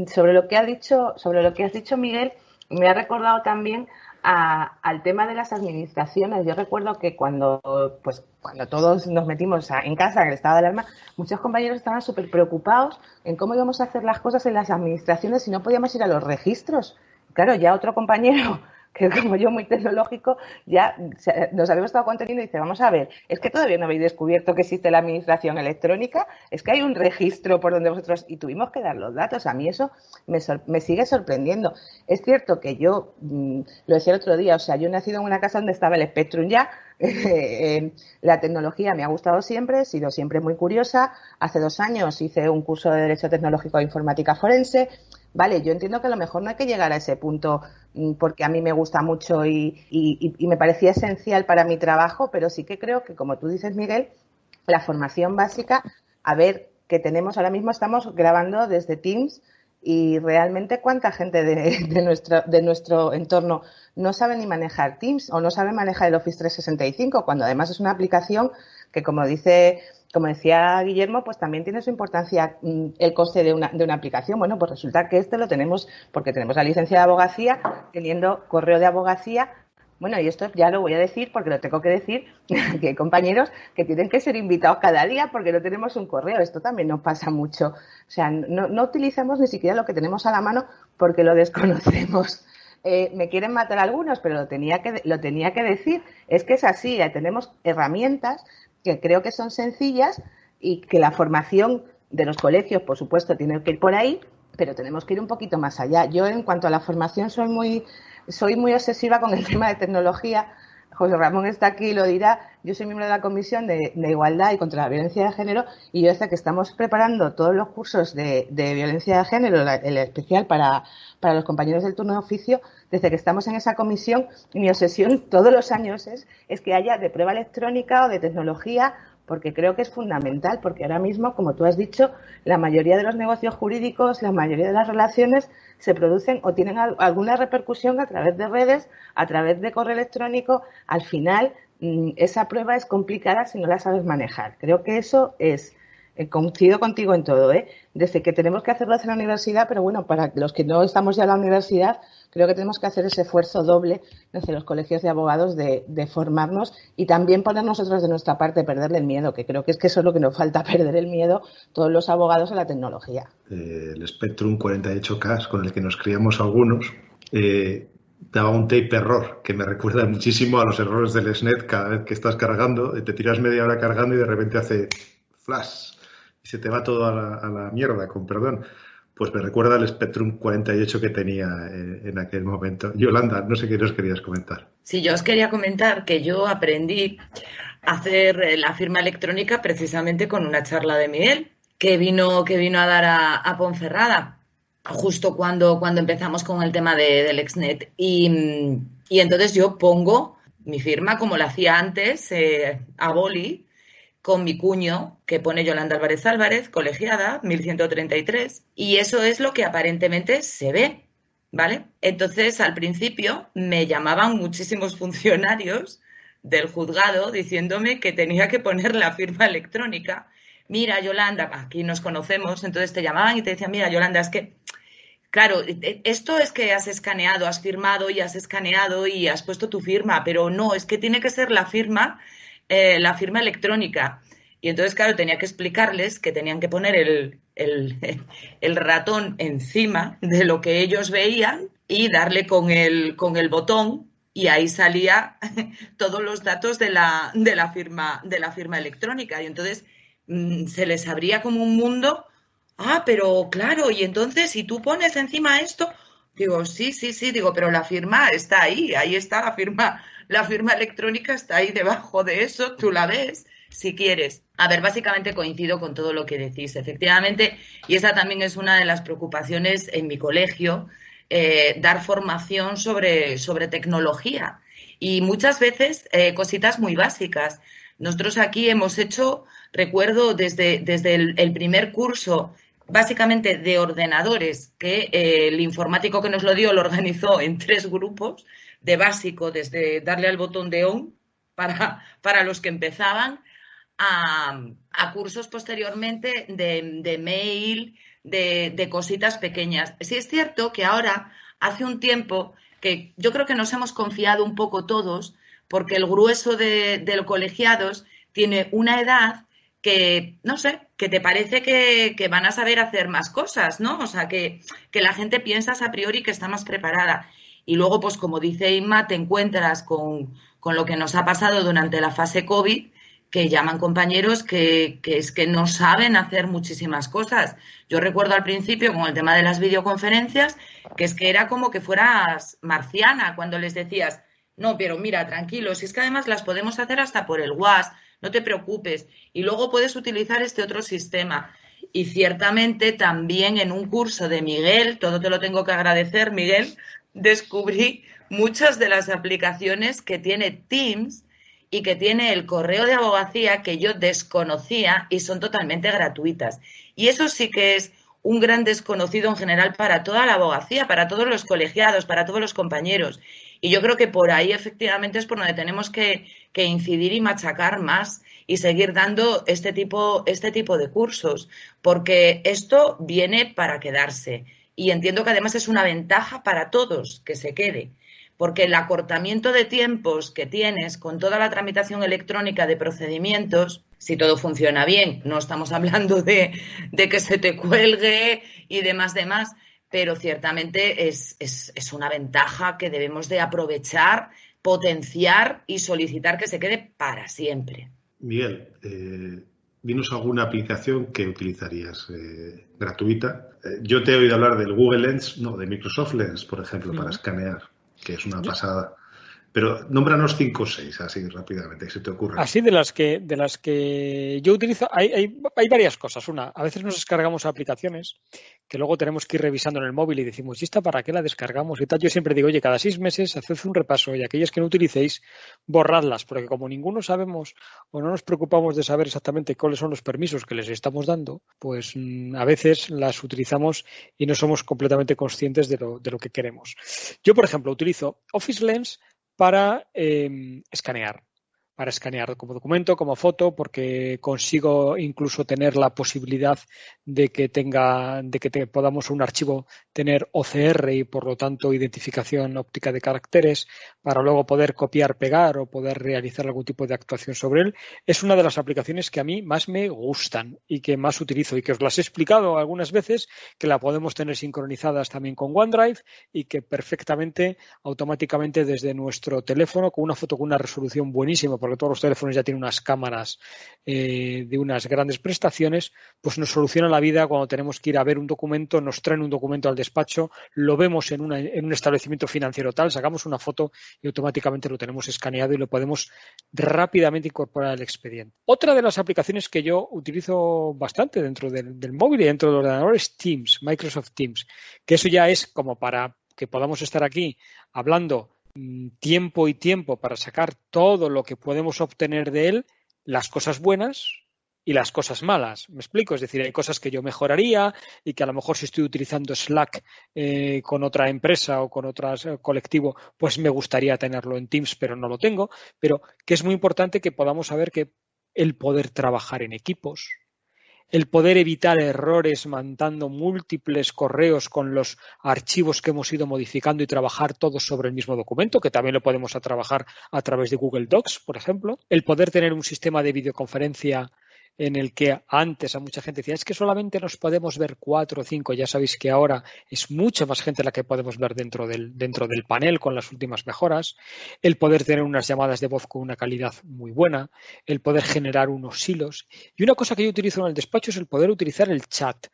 Sobre lo que has dicho, Miguel, me ha recordado también al tema de las administraciones. Yo recuerdo que cuando todos nos metimos en casa, en el estado de alarma, muchos compañeros estaban súper preocupados en cómo íbamos a hacer las cosas en las administraciones si no podíamos ir a los registros. Claro, ya otro compañero que como yo muy tecnológico, ya nos habíamos estado conteniendo y dice, vamos a ver, es que todavía no habéis descubierto que existe la administración electrónica, es que hay un registro por donde vosotros, y tuvimos que dar los datos. A mí eso me sigue sorprendiendo. Es cierto que yo, lo decía el otro día, o sea, yo he nacido en una casa donde estaba el Spectrum ya, la tecnología me ha gustado siempre, he sido siempre muy curiosa. Hace 2 años hice un curso de Derecho Tecnológico e Informática Forense. Vale, yo entiendo que a lo mejor no hay que llegar a ese punto porque a mí me gusta mucho y me parecía esencial para mi trabajo, pero sí que creo que, como tú dices, Miguel, la formación básica, a ver, que tenemos ahora mismo, estamos grabando desde Teams y realmente cuánta gente de nuestro entorno no sabe ni manejar Teams o no sabe manejar el Office 365, cuando además es una aplicación que, como decía Guillermo, pues también tiene su importancia el coste de una aplicación. Bueno, pues resulta que lo tenemos porque tenemos la licencia de abogacía, teniendo correo de abogacía. Bueno, y esto ya lo voy a decir porque lo tengo que decir, que hay compañeros que tienen que ser invitados cada día porque no tenemos un correo. Esto también nos pasa mucho. O sea, no utilizamos ni siquiera lo que tenemos a la mano porque lo desconocemos. Me quieren matar algunos, pero lo tenía que decir. Es que es así, tenemos herramientas que creo que son sencillas y que la formación de los colegios, por supuesto, tiene que ir por ahí, pero tenemos que ir un poquito más allá. Yo, en cuanto a la formación, soy muy obsesiva con el tema de tecnología. José Ramón está aquí y lo dirá. Yo soy miembro de la Comisión de Igualdad y contra la Violencia de Género, y yo desde que estamos preparando todos los cursos de violencia de género, el especial para los compañeros del turno de oficio, desde que estamos en esa comisión, mi obsesión todos los años es que haya de prueba electrónica o de tecnología, porque creo que es fundamental, porque ahora mismo, como tú has dicho, la mayoría de los negocios jurídicos, la mayoría de las relaciones se producen o tienen alguna repercusión a través de redes, a través de correo electrónico. Al final, esa prueba es complicada si no la sabes manejar. Creo que eso es, coincido contigo en todo, desde que tenemos que hacerlo hacia la universidad, pero bueno, para los que no estamos ya en la universidad, creo que tenemos que hacer ese esfuerzo doble desde los colegios de abogados de formarnos y también poner nosotros de nuestra parte, perderle el miedo, que creo que es que eso es lo que nos falta, perder el miedo todos los abogados a la tecnología. El Spectrum 48K, con el que nos criamos algunos, daba un tape error que me recuerda muchísimo a los errores del SNET cada vez que estás cargando, te tiras media hora cargando y de repente hace flash y se te va todo a la mierda, con perdón. Pues me recuerda al Spectrum 48 que tenía en aquel momento. Yolanda, no sé qué nos querías comentar. Sí, yo os quería comentar que yo aprendí a hacer la firma electrónica precisamente con una charla de Miguel, que vino a dar a Ponferrada, justo cuando empezamos con el tema del Exnet. Y entonces yo pongo mi firma como la hacía antes, a boli, con mi cuño, que pone Yolanda Álvarez Álvarez, colegiada, 1133, y eso es lo que aparentemente se ve, ¿vale? Entonces, al principio me llamaban muchísimos funcionarios del juzgado diciéndome que tenía que poner la firma electrónica. Mira, Yolanda, aquí nos conocemos, entonces te llamaban y te decían, mira, Yolanda, es que, claro, esto es que has escaneado, has firmado y has escaneado y has puesto tu firma, pero no, es que tiene que ser la firma electrónica. Y entonces, claro, tenía que explicarles que tenían que poner el ratón encima de lo que ellos veían y darle con el botón, y ahí salía todos los datos de la firma electrónica. Y entonces se les abría como un mundo. Ah, pero claro, y entonces si tú pones encima esto, digo, sí, digo, pero la firma está ahí está la firma electrónica está ahí debajo de eso, tú la ves si quieres. A ver, básicamente coincido con todo lo que decís, efectivamente, y esa también es una de las preocupaciones en mi colegio, dar formación sobre tecnología y muchas veces cositas muy básicas. Nosotros aquí hemos hecho, recuerdo desde el primer curso, básicamente de ordenadores, que el informático que nos lo dio lo organizó en 3 grupos, de básico, desde darle al botón de on para los que empezaban, a cursos posteriormente de mail, de cositas pequeñas. Sí es cierto que ahora, hace un tiempo, que yo creo que nos hemos confiado un poco todos, porque el grueso de los colegiados tiene una edad que, no sé, que te parece que van a saber hacer más cosas, ¿no? O sea, que la gente piensas a priori que está más preparada. Y luego, pues como dice Inma, te encuentras con lo que nos ha pasado durante la fase COVID, que llaman compañeros que es que no saben hacer muchísimas cosas. Yo recuerdo al principio con el tema de las videoconferencias, que es que era como que fueras marciana cuando les decías, no, pero mira, tranquilo, si es que además las podemos hacer hasta por el WhatsApp, no te preocupes, y luego puedes utilizar este otro sistema. Y ciertamente también en un curso de Miguel, todo te lo tengo que agradecer, Miguel, descubrí muchas de las aplicaciones que tiene Teams y que tiene el correo de abogacía que yo desconocía y son totalmente gratuitas. Y eso sí que es un gran desconocido en general para toda la abogacía, para todos los colegiados, para todos los compañeros. Y yo creo que por ahí efectivamente es por donde tenemos que incidir y machacar más y seguir dando este tipo de cursos, porque esto viene para quedarse. Y entiendo que además es una ventaja para todos que se quede, porque el acortamiento de tiempos que tienes con toda la tramitación electrónica de procedimientos, si todo funciona bien, no estamos hablando de que se te cuelgue y demás, pero ciertamente es una ventaja que debemos de aprovechar, potenciar y solicitar que se quede para siempre. Miguel, dinos alguna aplicación que utilizarías gratuita. Yo te he oído hablar del Google Lens, no, de Microsoft Lens, por ejemplo, para escanear, que es una pasada. Pero nómbranos 5 o 6, así rápidamente, que se te ocurra. Así de las que yo utilizo, hay varias cosas. Una, a veces nos descargamos aplicaciones que luego tenemos que ir revisando en el móvil y decimos, ¿y esta para qué la descargamos? Y tal. Yo siempre digo, oye, cada 6 meses haced un repaso y aquellas que no utilicéis, borradlas, porque como ninguno sabemos o no nos preocupamos de saber exactamente cuáles son los permisos que les estamos dando, pues a veces las utilizamos y no somos completamente conscientes de lo que queremos. Yo, por ejemplo, utilizo Office Lens para escanear como documento, como foto, porque consigo incluso tener la posibilidad de que podamos un archivo tener OCR y por lo tanto identificación óptica de caracteres para luego poder copiar, pegar o poder realizar algún tipo de actuación sobre él. Es una de las aplicaciones que a mí más me gustan y que más utilizo y que os las he explicado algunas veces, que la podemos tener sincronizadas también con OneDrive y que perfectamente, automáticamente desde nuestro teléfono, con una foto con una resolución buenísima, porque todos los teléfonos ya tienen unas cámaras de unas grandes prestaciones, pues nos soluciona la vida cuando tenemos que ir a ver un documento, nos traen un documento al despacho, lo vemos en un establecimiento financiero tal, sacamos una foto y automáticamente lo tenemos escaneado y lo podemos rápidamente incorporar al expediente. Otra de las aplicaciones que yo utilizo bastante dentro del móvil y dentro del ordenador es Teams, Microsoft Teams, que eso ya es como para que podamos estar aquí hablando tiempo y tiempo para sacar todo lo que podemos obtener de él, las cosas buenas y las cosas malas. ¿Me explico? Es decir, hay cosas que yo mejoraría y que a lo mejor si estoy utilizando Slack con otra empresa o con otro colectivo, pues me gustaría tenerlo en Teams, pero no lo tengo. Pero que es muy importante que podamos saber que el poder trabajar en equipos, el poder evitar errores mandando múltiples correos con los archivos que hemos ido modificando y trabajar todos sobre el mismo documento, que también lo podemos trabajar a través de Google Docs, por ejemplo. El poder tener un sistema de videoconferencia en el que antes a mucha gente decía, es que solamente nos podemos ver 4 o 5, ya sabéis que ahora es mucha más gente la que podemos ver dentro del panel con las últimas mejoras, el poder tener unas llamadas de voz con una calidad muy buena, el poder generar unos hilos. Y una cosa que yo utilizo en el despacho es el poder utilizar el chat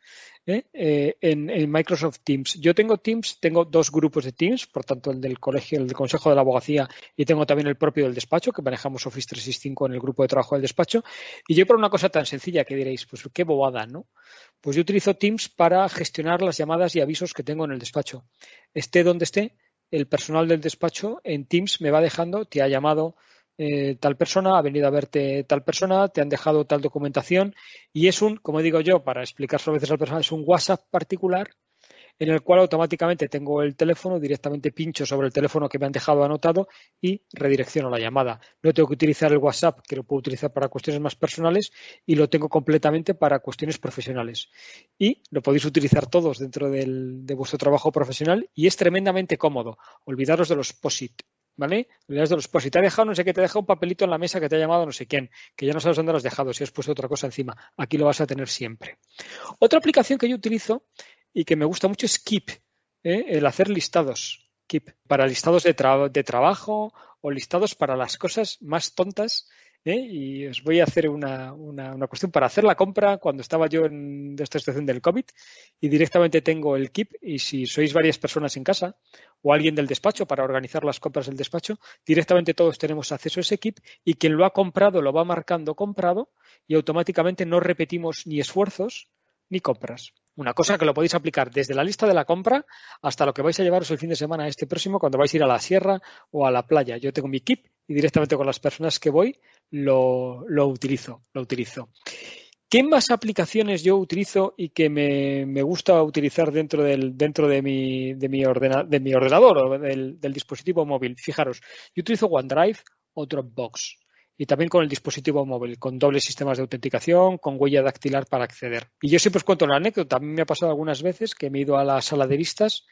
en Microsoft Teams. Yo tengo Teams, tengo 2 grupos de Teams, por tanto el del colegio, el del Consejo de la Abogacía, y tengo también el propio del despacho, que manejamos Office 365 en el grupo de trabajo del despacho. Y yo por una cosa tan sencilla que diréis, pues qué bobada, ¿no? Pues yo utilizo Teams para gestionar las llamadas y avisos que tengo en el despacho. Esté donde esté, el personal del despacho en Teams me va dejando, te ha llamado tal persona, ha venido a verte tal persona, te han dejado tal documentación y es como digo yo, para explicarlo a veces al personal, es un WhatsApp particular en el cual automáticamente tengo el teléfono, directamente pincho sobre el teléfono que me han dejado anotado y redirecciono la llamada. No tengo que utilizar el WhatsApp, que lo puedo utilizar para cuestiones más personales, y lo tengo completamente para cuestiones profesionales. Y lo podéis utilizar todos dentro de vuestro trabajo profesional y es tremendamente cómodo. Olvidaros de los POSIT. ¿Vale? Olvidaros de los POSIT. Te ha dejado no sé qué, te ha dejado un papelito en la mesa que te ha llamado no sé quién, que ya no sabes dónde lo has dejado, si has puesto otra cosa encima. Aquí lo vas a tener siempre. Otra aplicación que yo utilizo y que me gusta mucho es Keep, el hacer listados. Keep, para listados de trabajo o listados para las cosas más tontas. Y os voy a hacer una cuestión para hacer la compra cuando estaba yo en esta situación del COVID y directamente tengo el Keep y si sois varias personas en casa o alguien del despacho para organizar las compras del despacho, directamente todos tenemos acceso a ese Keep y quien lo ha comprado lo va marcando comprado y automáticamente no repetimos ni esfuerzos ni compras. Una cosa que lo podéis aplicar desde la lista de la compra hasta lo que vais a llevaros el fin de semana este próximo cuando vais a ir a la sierra o a la playa. Yo tengo mi Keep y directamente con las personas que voy lo utilizo. ¿Qué más aplicaciones yo utilizo y que me gusta utilizar dentro de mi ordenador o del dispositivo móvil? Fijaros, yo utilizo OneDrive o Dropbox. Y también con el dispositivo móvil, con dobles sistemas de autenticación, con huella dactilar para acceder. Y yo siempre os cuento una anécdota. A mí me ha pasado algunas veces que me he ido a la sala de vistas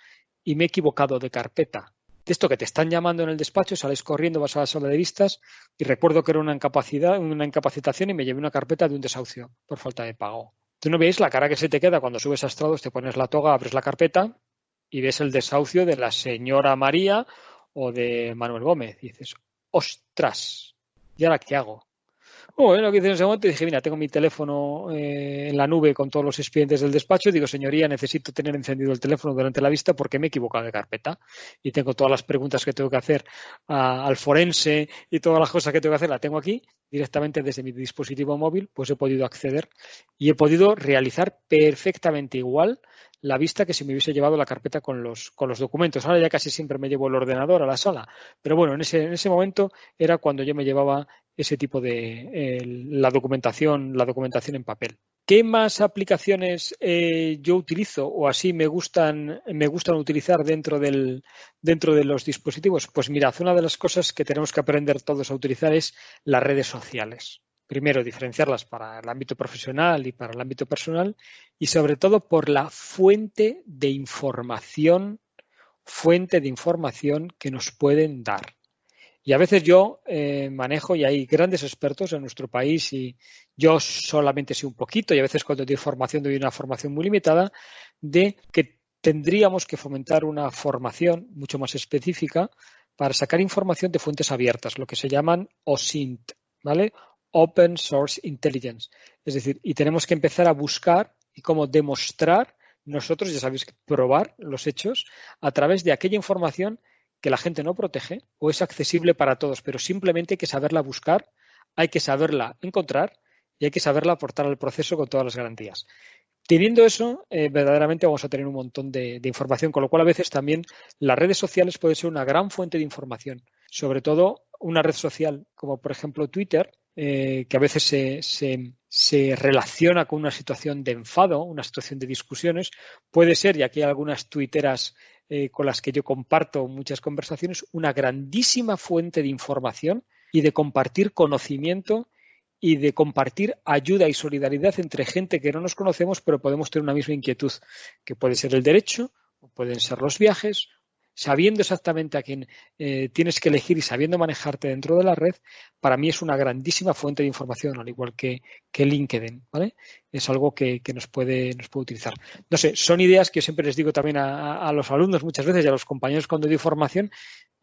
y me he equivocado de carpeta. De esto que te están llamando en el despacho, sales corriendo, vas a la sala de vistas y recuerdo que era una incapacitación y me llevé una carpeta de un desahucio por falta de pago. Tú no veis la cara que se te queda cuando subes a estrados, te pones la toga, abres la carpeta y ves el desahucio de la señora María o de Manuel Gómez. Y dices, ¡ostras! ¿Y ahora qué hago? Bueno, lo que hice en ese momento, dije, mira, tengo mi teléfono en la nube con todos los expedientes del despacho. Digo, señoría, necesito tener encendido el teléfono durante la vista porque me he equivocado de carpeta. Y tengo todas las preguntas que tengo que hacer al forense y todas las cosas que tengo que hacer, la tengo aquí directamente desde mi dispositivo móvil, pues he podido acceder y he podido realizar perfectamente igual la vista que si me hubiese llevado la carpeta con los documentos. Ahora ya casi siempre me llevo el ordenador a la sala, pero bueno, en ese momento era cuando yo me llevaba ese tipo de la documentación en papel. ¿Qué más aplicaciones yo utilizo o así me gustan utilizar dentro de los dispositivos? Pues mirad, una de las cosas que tenemos que aprender todos a utilizar es las redes sociales. Primero, diferenciarlas para el ámbito profesional y para el ámbito personal y sobre todo por la fuente de información que nos pueden dar. Y a veces yo manejo, y hay grandes expertos en nuestro país, y yo solamente sé un poquito, y a veces cuando doy formación doy una formación muy limitada, de que tendríamos que fomentar una formación mucho más específica para sacar información de fuentes abiertas, lo que se llaman OSINT, ¿vale? Open Source Intelligence. Es decir, y tenemos que empezar a buscar y cómo demostrar, nosotros, ya sabéis, probar los hechos a través de aquella información que la gente no protege o es accesible para todos, pero simplemente hay que saberla buscar, hay que saberla encontrar y hay que saberla aportar al proceso con todas las garantías. Teniendo eso, verdaderamente vamos a tener un montón de información, con lo cual a veces también las redes sociales pueden ser una gran fuente de información, sobre todo una red social como por ejemplo Twitter, que a veces se relaciona con una situación de enfado, una situación de discusiones. Puede ser, y aquí hay algunas tuiteras con las que yo comparto muchas conversaciones, una grandísima fuente de información y de compartir conocimiento y de compartir ayuda y solidaridad entre gente que no nos conocemos, pero podemos tener una misma inquietud, que puede ser el derecho, o pueden ser los viajes. Sabiendo exactamente a quién tienes que elegir y sabiendo manejarte dentro de la red, para mí es una grandísima fuente de información, al igual que LinkedIn, ¿vale? Es algo que nos puede utilizar. No sé, son ideas que yo siempre les digo también a los alumnos muchas veces y a los compañeros cuando doy formación,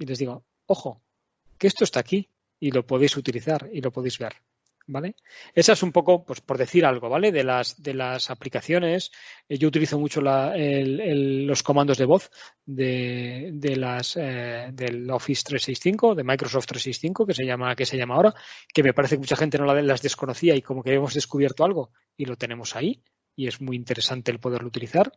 y les digo, ojo, que esto está aquí y lo podéis utilizar y lo podéis ver. ¿Vale? Esa es un poco, pues por decir algo, ¿vale? De las aplicaciones. Yo utilizo mucho los comandos de voz del Office 365, de Microsoft 365, que se llama ahora, que me parece que mucha gente no las desconocía y como que hemos descubierto algo y lo tenemos ahí. Y es muy interesante el poderlo utilizar.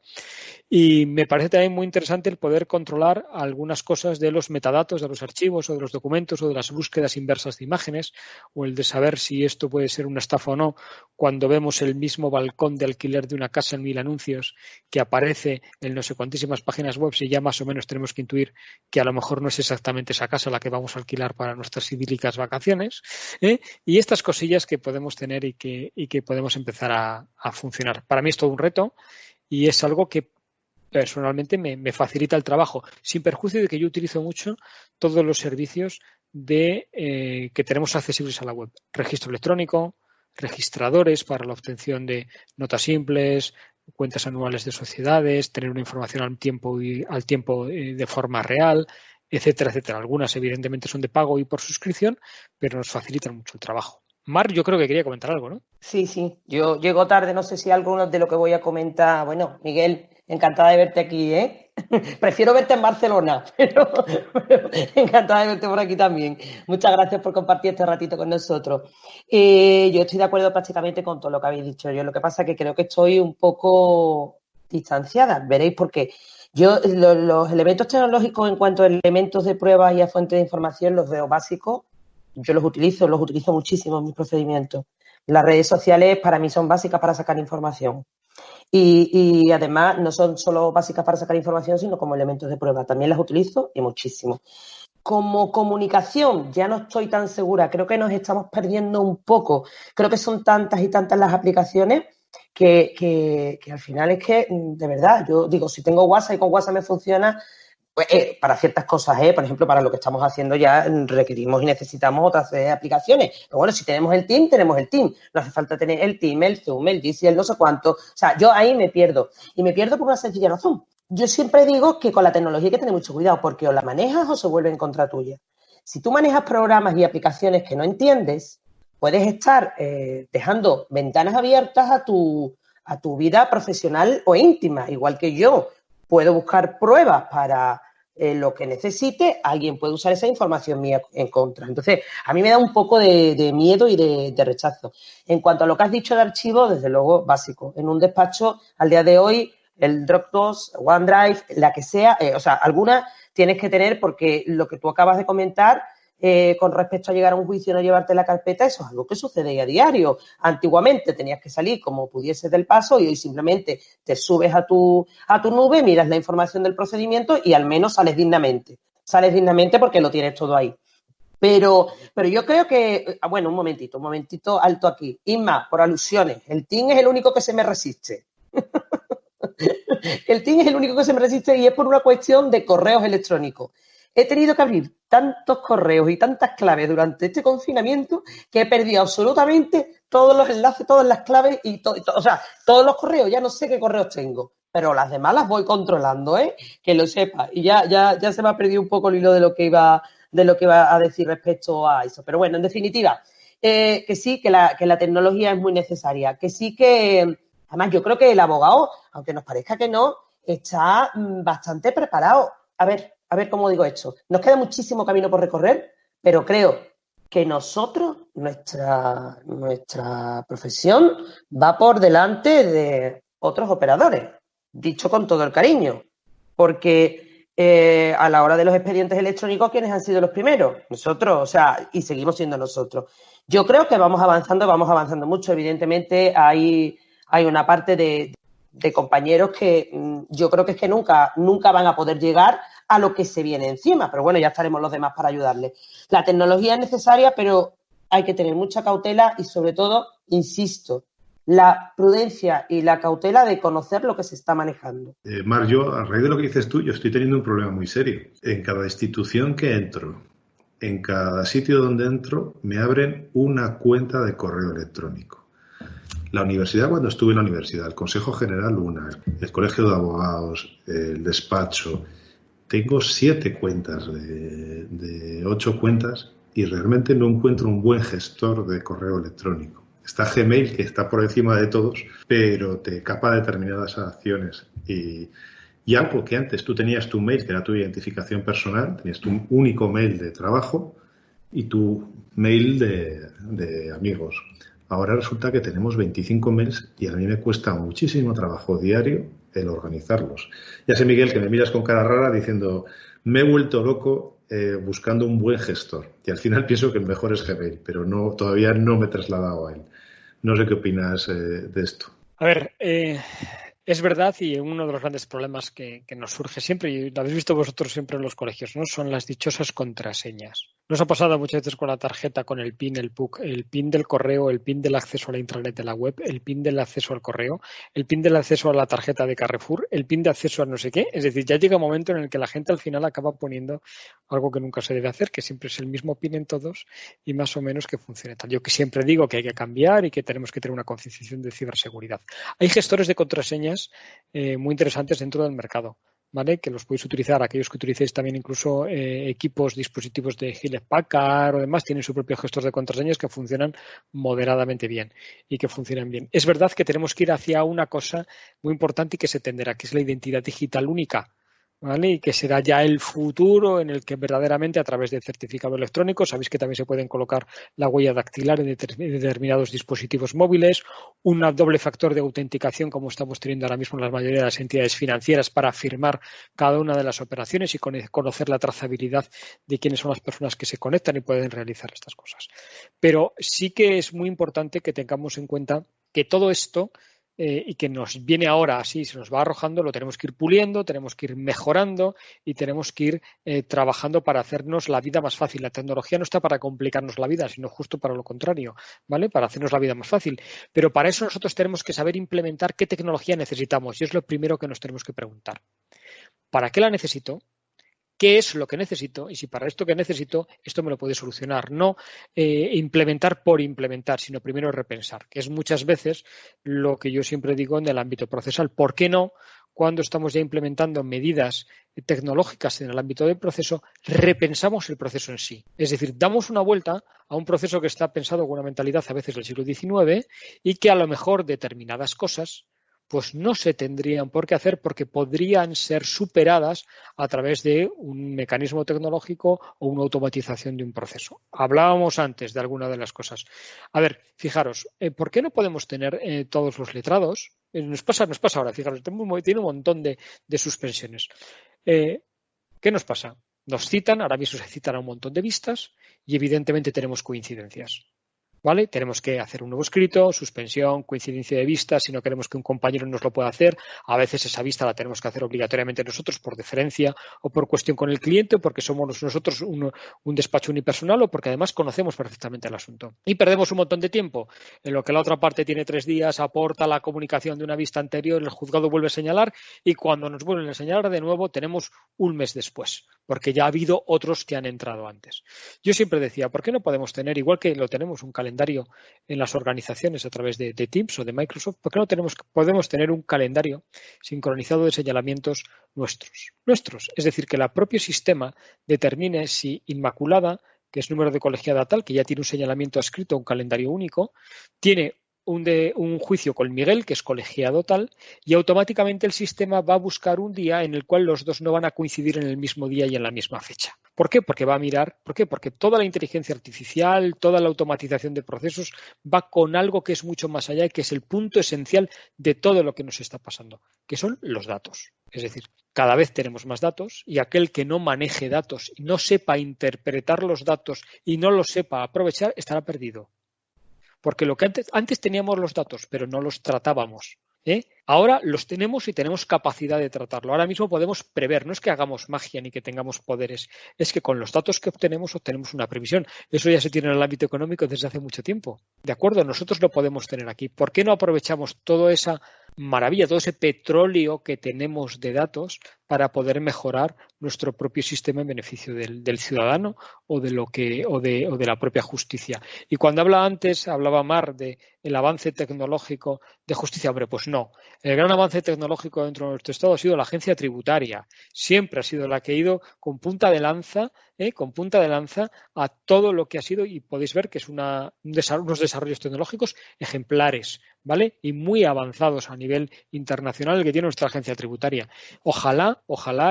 Y me parece también muy interesante el poder controlar algunas cosas de los metadatos de los archivos o de los documentos o de las búsquedas inversas de imágenes, o el de saber si esto puede ser una estafa o no cuando vemos el mismo balcón de alquiler de una casa en 1000 anuncios que aparece en no sé cuantísimas páginas web y ya más o menos tenemos que intuir que a lo mejor no es exactamente esa casa la que vamos a alquilar para nuestras idílicas vacaciones, y estas cosillas que podemos tener y que podemos empezar a funcionar. Para mí es todo un reto y es algo que personalmente me facilita el trabajo, sin perjuicio de que yo utilizo mucho todos los servicios que tenemos accesibles a la web. Registro electrónico, registradores para la obtención de notas simples, cuentas anuales de sociedades, tener una información al tiempo de forma real, etcétera, etcétera. Algunas evidentemente son de pago y por suscripción, pero nos facilitan mucho el trabajo. Mar, yo creo que quería comentar algo, ¿no? Sí. Yo llego tarde, no sé si algo de lo que voy a comentar. Bueno, Miguel, encantada de verte aquí, ¿eh? Prefiero verte en Barcelona, pero encantada de verte por aquí también. Muchas gracias por compartir este ratito con nosotros. Yo estoy de acuerdo prácticamente con todo lo que habéis dicho. Yo lo que pasa es que creo que estoy un poco distanciada. Veréis por qué. Yo los elementos tecnológicos en cuanto a elementos de prueba y a fuentes de información los veo básicos. Yo los utilizo muchísimo en mis procedimientos. Las redes sociales para mí son básicas para sacar información. Y además no son solo básicas para sacar información, sino como elementos de prueba. También las utilizo y muchísimo. Como comunicación ya no estoy tan segura. Creo que nos estamos perdiendo un poco. Creo que son tantas y tantas las aplicaciones que al final es que, de verdad, yo digo, si tengo WhatsApp y con WhatsApp me funciona, pues, para ciertas cosas, por ejemplo, para lo que estamos haciendo ya requerimos y necesitamos otras aplicaciones. Pero bueno, si tenemos el Team, tenemos el Team. No hace falta tener el Team, el Zoom, el Jitsi, el no sé cuánto. O sea, yo ahí me pierdo. Y me pierdo por una sencilla razón. Yo siempre digo que con la tecnología hay que tener mucho cuidado porque o la manejas o se vuelve en contra tuya. Si tú manejas programas y aplicaciones que no entiendes, puedes estar dejando ventanas abiertas a tu vida profesional o íntima, igual que yo puedo buscar pruebas para lo que necesite, alguien puede usar esa información mía en contra. Entonces, a mí me da un poco de miedo y de rechazo. En cuanto a lo que has dicho de archivo, desde luego, básico. En un despacho, al día de hoy, el Dropbox, OneDrive, la que sea, alguna tienes que tener, porque lo que tú acabas de comentar con respecto a llegar a un juicio y no llevarte la carpeta, eso es algo que sucede a diario. Antiguamente tenías que salir como pudieses del paso y hoy simplemente te subes a tu nube, miras la información del procedimiento y al menos sales dignamente. Sales dignamente porque lo tienes todo ahí. Pero yo creo que, bueno, un momentito alto aquí. Inma, por alusiones, el Team es el único que se me resiste. El Team es el único que se me resiste y es por una cuestión de correos electrónicos. He tenido que abrir tantos correos y tantas claves durante este confinamiento que he perdido absolutamente todos los enlaces, todas las claves y todos los correos. Ya no sé qué correos tengo, pero las demás las voy controlando, que lo sepa. Y ya se me ha perdido un poco el hilo de lo que iba a decir respecto a eso. Pero bueno, en definitiva, que sí, que la tecnología es muy necesaria, que sí que, además yo creo que el abogado, aunque nos parezca que no, está bastante preparado. A ver cómo digo esto. Nos queda muchísimo camino por recorrer, pero creo que nosotros, nuestra profesión, va por delante de otros operadores, dicho con todo el cariño, porque a la hora de los expedientes electrónicos, ¿quiénes han sido los primeros? Nosotros, y seguimos siendo nosotros. Yo creo que vamos avanzando mucho. Evidentemente hay una parte de compañeros que yo creo que es que nunca van a poder llegar a lo que se viene encima, pero bueno, ya estaremos los demás para ayudarles. La tecnología es necesaria, pero hay que tener mucha cautela y sobre todo, insisto, la prudencia y la cautela de conocer lo que se está manejando. Mar, yo, a raíz de lo que dices tú, yo estoy teniendo un problema muy serio. En cada institución que entro, en cada sitio donde entro, me abren una cuenta de correo electrónico. La universidad, cuando estuve en la universidad, el Consejo General una, el Colegio de Abogados, el despacho, tengo 7 cuentas de 8 cuentas y realmente no encuentro un buen gestor de correo electrónico. Está Gmail, que está por encima de todos, pero te capa determinadas acciones. Y algo que antes tú tenías tu mail, que era tu identificación personal, tenías tu único mail de trabajo y tu mail de amigos. Ahora resulta que tenemos 25 mails y a mí me cuesta muchísimo trabajo diario el organizarlos. Ya sé, Miguel, que me miras con cara rara diciendo me he vuelto loco buscando un buen gestor. Y al final pienso que el mejor es Gmail, pero todavía no me he trasladado a él. No sé qué opinas de esto. A ver, es verdad, y uno de los grandes problemas que nos surge siempre, y lo habéis visto vosotros siempre en los colegios, ¿no? Son las dichosas contraseñas. Nos ha pasado muchas veces con la tarjeta, con el PIN, el PUC, el PIN del correo, el PIN del acceso a la intranet de la web, el PIN del acceso al correo, el PIN del acceso a la tarjeta de Carrefour, el PIN de acceso a no sé qué. Es decir, ya llega un momento en el que la gente al final acaba poniendo algo que nunca se debe hacer, que siempre es el mismo PIN en todos y más o menos que funcione tal. Yo que siempre digo que hay que cambiar y que tenemos que tener una concienciación de ciberseguridad. Hay gestores de contraseñas muy interesantes dentro del mercado, ¿vale? Que los podéis utilizar, aquellos que utilicéis también incluso equipos, dispositivos de Hewlett Packard o demás, tienen su propio gestor de contraseñas que funcionan moderadamente bien y que funcionan bien. Es verdad que tenemos que ir hacia una cosa muy importante y que se tenderá, que es la identidad digital única, ¿vale? Y que será ya el futuro en el que verdaderamente a través de certificado electrónico, sabéis que también se pueden colocar la huella dactilar en determinados dispositivos móviles, un doble factor de autenticación como estamos teniendo ahora mismo en la mayoría de las entidades financieras para firmar cada una de las operaciones y conocer la trazabilidad de quiénes son las personas que se conectan y pueden realizar estas cosas. Pero sí que es muy importante que tengamos en cuenta que todo esto y que nos viene ahora así, se nos va arrojando, lo tenemos que ir puliendo, tenemos que ir mejorando y tenemos que ir trabajando para hacernos la vida más fácil. La tecnología no está para complicarnos la vida, sino justo para lo contrario, ¿vale? Para hacernos la vida más fácil. Pero para eso nosotros tenemos que saber implementar qué tecnología necesitamos y es lo primero que nos tenemos que preguntar. ¿Para qué la necesito? ¿Qué es lo que necesito? Y si para esto que necesito, esto me lo puede solucionar. No implementar por implementar, sino primero repensar, que es muchas veces lo que yo siempre digo en el ámbito procesal. ¿Por qué no? cuando estamos ya implementando medidas tecnológicas en el ámbito del proceso, repensamos el proceso en sí. Es decir, damos una vuelta a un proceso que está pensado con una mentalidad a veces del siglo XIX y que a lo mejor determinadas cosas pues no se tendrían por qué hacer porque podrían ser superadas a través de un mecanismo tecnológico o una automatización de un proceso. Hablábamos antes de alguna de las cosas. A ver, fijaros, ¿por qué no podemos tener todos los letrados? Nos pasa ahora, fijaros, tiene un montón de suspensiones. ¿Qué nos pasa? Nos citan, ahora mismo se citan a un montón de vistas y evidentemente tenemos coincidencias. ¿Vale? Tenemos que hacer un nuevo escrito, suspensión, coincidencia de vistas, si no queremos que un compañero nos lo pueda hacer. A veces esa vista la tenemos que hacer obligatoriamente nosotros por deferencia o por cuestión con el cliente o porque somos nosotros un despacho unipersonal o porque además conocemos perfectamente el asunto. Y perdemos un montón de tiempo en lo que la otra parte tiene 3 días, aporta la comunicación de una vista anterior, el juzgado vuelve a señalar y cuando nos vuelven a señalar de nuevo tenemos un mes después, porque ya ha habido otros que han entrado antes. Yo siempre decía, ¿por qué no podemos tener, igual que lo tenemos un calendario en las organizaciones a través de Teams o de Microsoft, ¿por qué no podemos tener un calendario sincronizado de señalamientos nuestros? Es decir, que el propio sistema determine si Inmaculada, que es número de colegiada tal, que ya tiene un señalamiento adscrito, un calendario único, tiene un juicio con Miguel, que es colegiado tal, y automáticamente el sistema va a buscar un día en el cual los dos no van a coincidir en el mismo día y en la misma fecha. ¿Por qué? Porque va a mirar, ¿por qué? Porque toda la inteligencia artificial, toda la automatización de procesos va con algo que es mucho más allá y que es el punto esencial de todo lo que nos está pasando, que son los datos. Es decir, cada vez tenemos más datos y aquel que no maneje datos y no sepa interpretar los datos y no los sepa aprovechar estará perdido. Porque lo que antes teníamos los datos, pero no los tratábamos. Ahora los tenemos y tenemos capacidad de tratarlo. Ahora mismo podemos prever, no es que hagamos magia ni que tengamos poderes, es que con los datos que obtenemos una previsión. Eso ya se tiene en el ámbito económico desde hace mucho tiempo. ¿De acuerdo? Nosotros lo podemos tener aquí. ¿Por qué no aprovechamos toda esa maravilla, todo ese petróleo que tenemos de datos para poder mejorar nuestro propio sistema en beneficio del ciudadano o de la propia justicia? Y cuando hablaba Mar de el avance tecnológico de justicia, hombre, pues no. El gran avance tecnológico dentro de nuestro Estado ha sido la agencia tributaria. Siempre ha sido la que ha ido con punta de lanza a todo lo que ha sido, y podéis ver que es unos desarrollos tecnológicos ejemplares, ¿vale? Y muy avanzados a nivel internacional que tiene nuestra agencia tributaria. Ojalá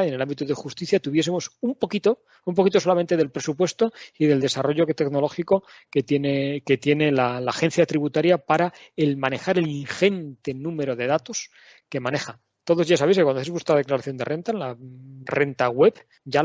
en el ámbito de justicia tuviésemos un poquito solamente del presupuesto y del desarrollo tecnológico que tiene la agencia tributaria para el manejar el ingente número de datos que maneja. Todos ya sabéis que cuando hacéis vuestra declaración de renta, en la renta web, ya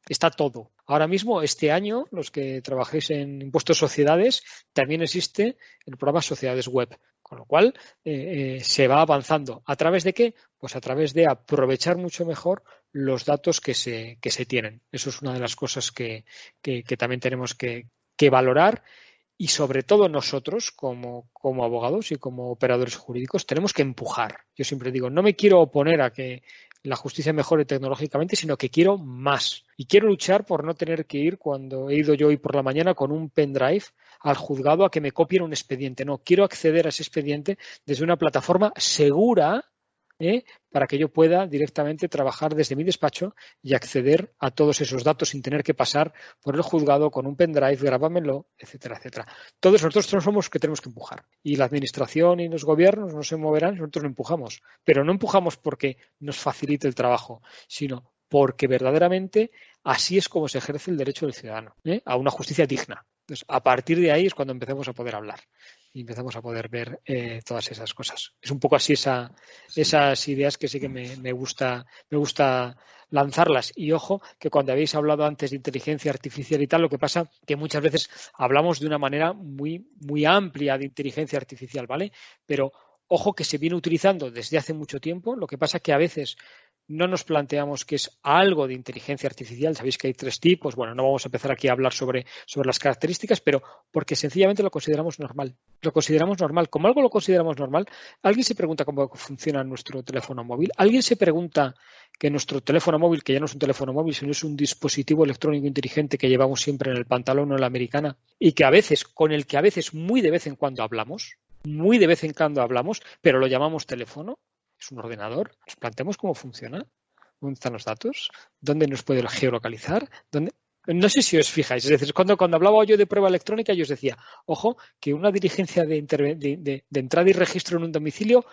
está todo. Ahora mismo, este año, los que trabajéis en impuestos sociedades, también existe el programa Sociedades Web. Con lo cual, se va avanzando. ¿A través de qué? Pues a través de aprovechar mucho mejor los datos que se tienen. Eso es una de las cosas que también tenemos que valorar. Y sobre todo nosotros, como abogados y como operadores jurídicos, tenemos que empujar. Yo siempre digo, no me quiero oponer a que la justicia mejore tecnológicamente, sino que quiero más. Y quiero luchar por no tener que ir, cuando he ido yo hoy por la mañana con un pendrive al juzgado a que me copien un expediente. No, quiero acceder a ese expediente desde una plataforma segura, para que yo pueda directamente trabajar desde mi despacho y acceder a todos esos datos sin tener que pasar por el juzgado con un pendrive, grábamelo, etcétera, etcétera. Todos nosotros somos los que tenemos que empujar. Y la administración y los gobiernos no se moverán, nosotros lo empujamos. Pero no empujamos porque nos facilite el trabajo, sino porque verdaderamente así es como se ejerce el derecho del ciudadano, a una justicia digna. Entonces, a partir de ahí es cuando empezamos a poder hablar y empezamos a poder ver todas esas cosas. Es un poco así esas ideas que sí que me gusta lanzarlas. Y ojo, que cuando habéis hablado antes de inteligencia artificial y tal, lo que pasa que muchas veces hablamos de una manera muy, muy amplia de inteligencia artificial, ¿vale? Pero ojo que se viene utilizando desde hace mucho tiempo. Lo que pasa que a veces no nos planteamos que es algo de inteligencia artificial. Sabéis que hay 3 tipos. Bueno, no vamos a empezar aquí a hablar sobre las características, pero porque sencillamente lo consideramos normal. Lo consideramos normal. Como algo lo consideramos normal, ¿alguien se pregunta cómo funciona nuestro teléfono móvil? ¿Alguien se pregunta que nuestro teléfono móvil, que ya no es un teléfono móvil, sino es un dispositivo electrónico inteligente que llevamos siempre en el pantalón o en la americana y con el que a veces, muy de vez en cuando hablamos, pero lo llamamos teléfono? es un ordenador. Nos planteamos cómo funciona, dónde están los datos, dónde nos puede geolocalizar, dónde... No sé si os fijáis, es decir, cuando hablaba yo de prueba electrónica, yo os decía, ojo, que una diligencia de entrada y registro en un domicilio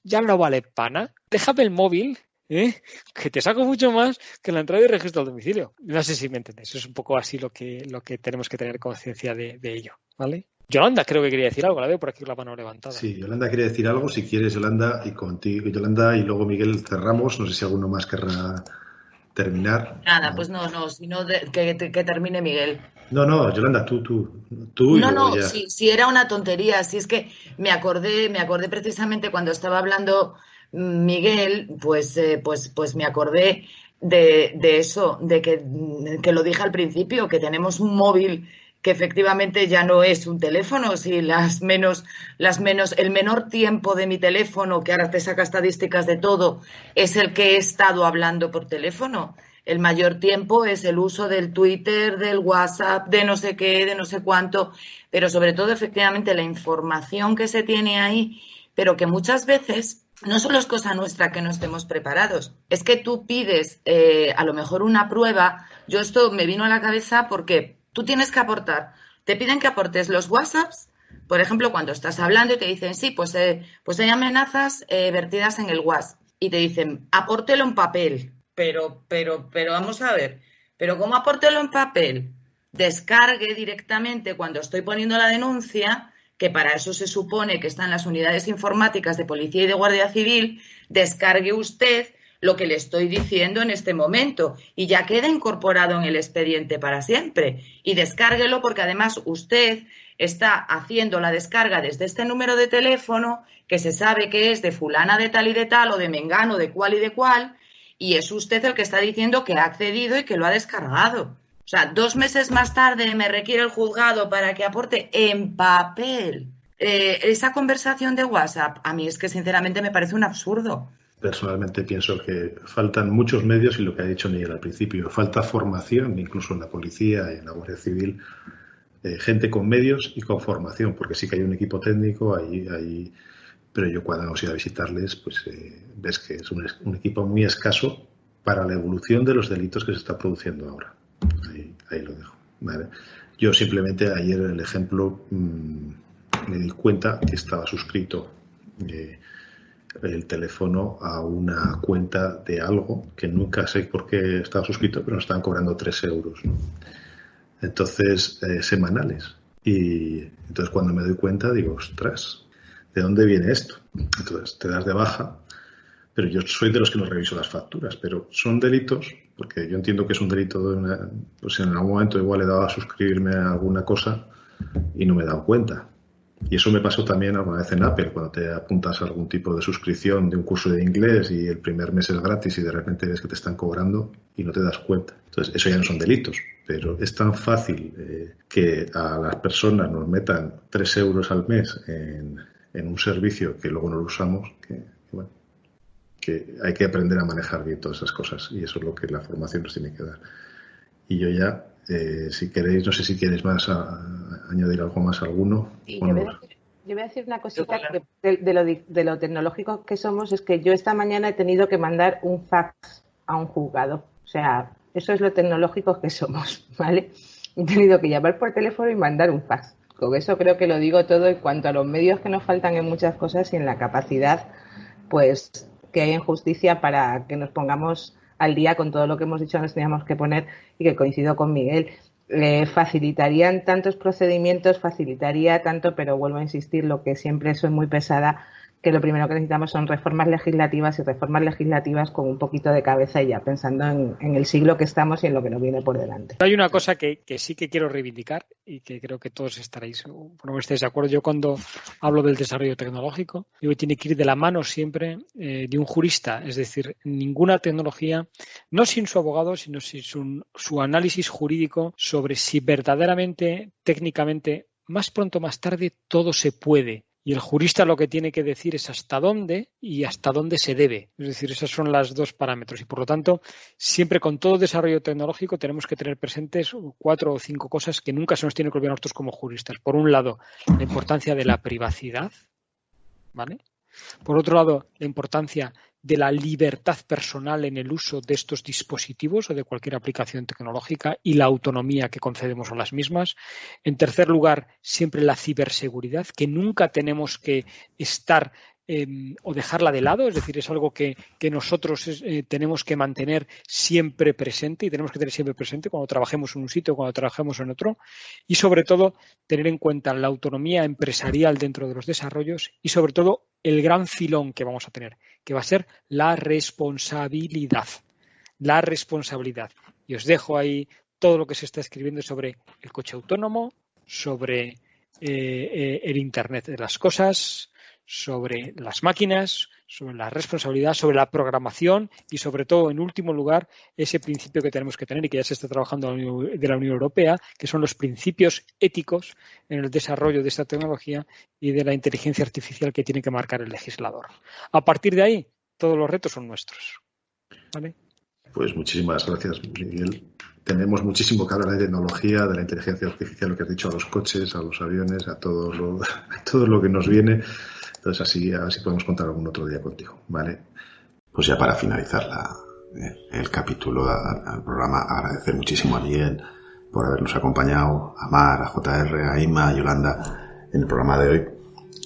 ya no vale pana. Déjame el móvil, que te saco mucho más que la entrada y registro al domicilio. No sé si me entendéis, es un poco así lo que tenemos que tener conciencia de ello, ¿vale? Yolanda creo que quería decir algo, la veo por aquí con la mano levantada. Sí, Yolanda quería decir algo, si quieres, Yolanda, y contigo, Yolanda, y luego Miguel cerramos, no sé si alguno más querrá terminar. Nada, pues no, sino que termine Miguel. No, Yolanda, tú. No, si era una tontería, si es que me acordé precisamente cuando estaba hablando Miguel, pues me acordé de eso, de que lo dije al principio, que tenemos un móvil que efectivamente ya no es un teléfono, si el menor tiempo de mi teléfono, que ahora te saca estadísticas de todo, es el que he estado hablando por teléfono. El mayor tiempo es el uso del Twitter, del WhatsApp, de no sé qué, de no sé cuánto, pero sobre todo efectivamente la información que se tiene ahí, pero que muchas veces no solo es cosa nuestra que no estemos preparados, es que tú pides a lo mejor una prueba. Yo esto me vino a la cabeza porque tú tienes que aportar, te piden que aportes los WhatsApps, por ejemplo, cuando estás hablando y te dicen, sí, pues hay amenazas vertidas en el WhatsApp, y te dicen, apórtelo en papel. Pero vamos a ver, ¿pero cómo apórtelo en papel? Descargue directamente cuando estoy poniendo la denuncia, que para eso se supone que están las unidades informáticas de Policía y de Guardia Civil, descargue usted lo que le estoy diciendo en este momento y ya queda incorporado en el expediente para siempre. Y descárguelo porque además usted está haciendo la descarga desde este número de teléfono que se sabe que es de fulana de tal y de tal o de mengano de cual y de cual, y es usted el que está diciendo que ha accedido y que lo ha descargado. O sea, 2 meses más tarde me requiere el juzgado para que aporte en papel esa conversación de WhatsApp. A mí es que sinceramente me parece un absurdo. Personalmente pienso que faltan muchos medios y lo que ha dicho Miguel al principio, falta formación, incluso en la policía y en la Guardia Civil, gente con medios y con formación, porque sí que hay un equipo técnico, pero yo cuando hemos ido a visitarles, pues ves que es un equipo muy escaso para la evolución de los delitos que se está produciendo ahora. Ahí lo dejo. ¿Vale? Yo simplemente ayer el ejemplo me di cuenta que estaba suscrito el teléfono a una cuenta de algo que nunca sé por qué estaba suscrito, pero nos estaban cobrando 3 euros, ¿no? Entonces, semanales. Y entonces cuando me doy cuenta digo, ostras, ¿de dónde viene esto? Entonces te das de baja, pero yo soy de los que no reviso las facturas, pero son delitos, porque yo entiendo que es un delito pues en algún momento igual he dado a suscribirme a alguna cosa y no me he dado cuenta. Y eso me pasó también alguna vez en Apple, cuando te apuntas a algún tipo de suscripción de un curso de inglés y el primer mes es gratis y de repente ves que te están cobrando y no te das cuenta. Entonces, eso ya no son delitos, pero es tan fácil que a las personas nos metan 3 euros al mes en un servicio que luego no lo usamos, que hay que aprender a manejar bien todas esas cosas y eso es lo que la formación nos tiene que dar. Y yo ya, si queréis, no sé si queréis más añadir algo más a alguno. Sí, bueno, yo voy a decir una cosita que de lo tecnológico que somos, es que yo esta mañana he tenido que mandar un fax a un juzgado. O sea, eso es lo tecnológico que somos, ¿vale? He tenido que llamar por teléfono y mandar un fax. Con eso creo que lo digo todo en cuanto a los medios que nos faltan en muchas cosas y en la capacidad, pues, que hay en justicia para que nos pongamos al día con todo lo que hemos dicho nos teníamos que poner y que coincido con Miguel. Facilitarían tantos procedimientos, facilitaría tanto, pero vuelvo a insistir, lo que siempre soy muy pesada, que lo primero que necesitamos son reformas legislativas y reformas legislativas con un poquito de cabeza y ya pensando en el siglo que estamos y en lo que nos viene por delante. Hay una cosa que sí que quiero reivindicar y que creo que todos estaréis, no estáis de acuerdo. Yo cuando hablo del desarrollo tecnológico, digo que tiene que ir de la mano siempre de un jurista, es decir, ninguna tecnología, no sin su abogado, sino sin su análisis jurídico sobre si verdaderamente, técnicamente, más pronto o más tarde, todo se puede. Y el jurista lo que tiene que decir es hasta dónde y hasta dónde se debe. Es decir, esos son los 2 parámetros. Y por lo tanto, siempre con todo desarrollo tecnológico tenemos que tener presentes 4 o 5 cosas que nunca se nos tiene que olvidar nosotros como juristas. Por un lado, la importancia de la privacidad, ¿vale? Por otro lado, la importancia de la libertad personal en el uso de estos dispositivos o de cualquier aplicación tecnológica y la autonomía que concedemos a las mismas. En tercer lugar, siempre la ciberseguridad, que nunca tenemos que estar o dejarla de lado, es decir, es algo que nosotros tenemos que mantener siempre presente y tenemos que tener siempre presente cuando trabajemos en un sitio o cuando trabajemos en otro, y sobre todo tener en cuenta la autonomía empresarial dentro de los desarrollos y sobre todo el gran filón que vamos a tener, que va a ser la responsabilidad. La responsabilidad. Y os dejo ahí todo lo que se está escribiendo sobre el coche autónomo, sobre el Internet de las cosas, sobre las máquinas, sobre la responsabilidad, sobre la programación y sobre todo, en último lugar, ese principio que tenemos que tener y que ya se está trabajando de la Unión Europea, que son los principios éticos en el desarrollo de esta tecnología y de la inteligencia artificial que tiene que marcar el legislador. A partir de ahí, todos los retos son nuestros. ¿Vale? Pues muchísimas gracias, Miguel. Tenemos muchísimo que hablar de tecnología, de la inteligencia artificial, lo que has dicho, a los coches, a los aviones, a todo lo que nos viene. Entonces, así podemos contar algún otro día contigo, ¿vale? Pues ya para finalizar el capítulo al programa, agradecer muchísimo a Miguel por habernos acompañado, a Mar, a JR, a Inma, a Yolanda en el programa de hoy,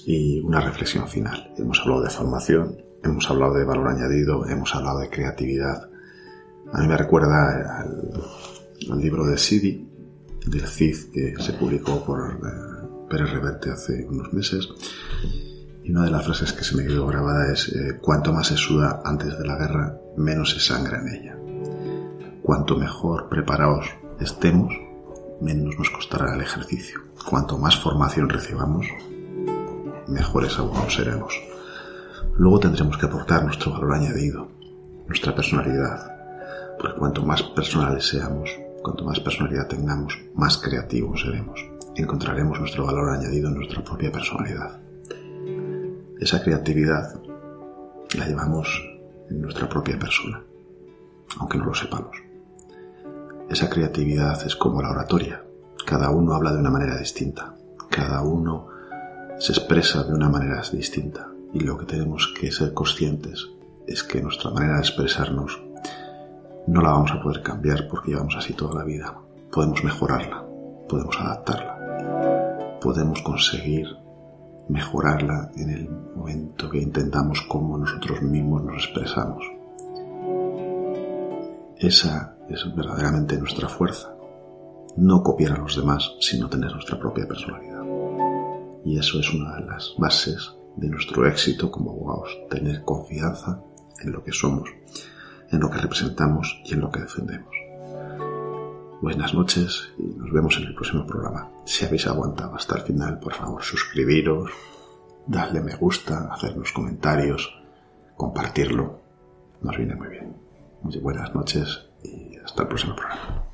y una reflexión final. Hemos hablado de formación, hemos hablado de valor añadido, hemos hablado de creatividad. A mí me recuerda al libro de Sidi, del CID, que se publicó por Pérez Reverte hace unos meses. Y una de las frases que se me quedó grabada es: cuanto más se suda antes de la guerra, menos se sangra en ella. Cuanto mejor preparados estemos, menos nos costará el ejercicio. Cuanto más formación recibamos, mejores abogados seremos. Luego tendremos que aportar nuestro valor añadido, nuestra personalidad, porque cuanto más personales seamos, cuanto más personalidad tengamos, más creativos seremos. Encontraremos nuestro valor añadido en nuestra propia personalidad. Esa creatividad la llevamos en nuestra propia persona, aunque no lo sepamos. Esa creatividad es como la oratoria. Cada uno habla de una manera distinta. Cada uno se expresa de una manera distinta. Y lo que tenemos que ser conscientes es que nuestra manera de expresarnos no la vamos a poder cambiar porque llevamos así toda la vida. Podemos mejorarla, podemos adaptarla, podemos conseguir mejorarla en el momento que intentamos cómo nosotros mismos nos expresamos. Esa es verdaderamente nuestra fuerza. No copiar a los demás, sino tener nuestra propia personalidad. Y eso es una de las bases de nuestro éxito como abogados. Tener confianza en lo que somos, en lo que representamos y en lo que defendemos. Buenas noches y nos vemos en el próximo programa. Si habéis aguantado hasta el final, por favor, suscribiros, darle me gusta, hacernos comentarios, compartirlo. Nos viene muy bien. Muy buenas noches y hasta el próximo programa.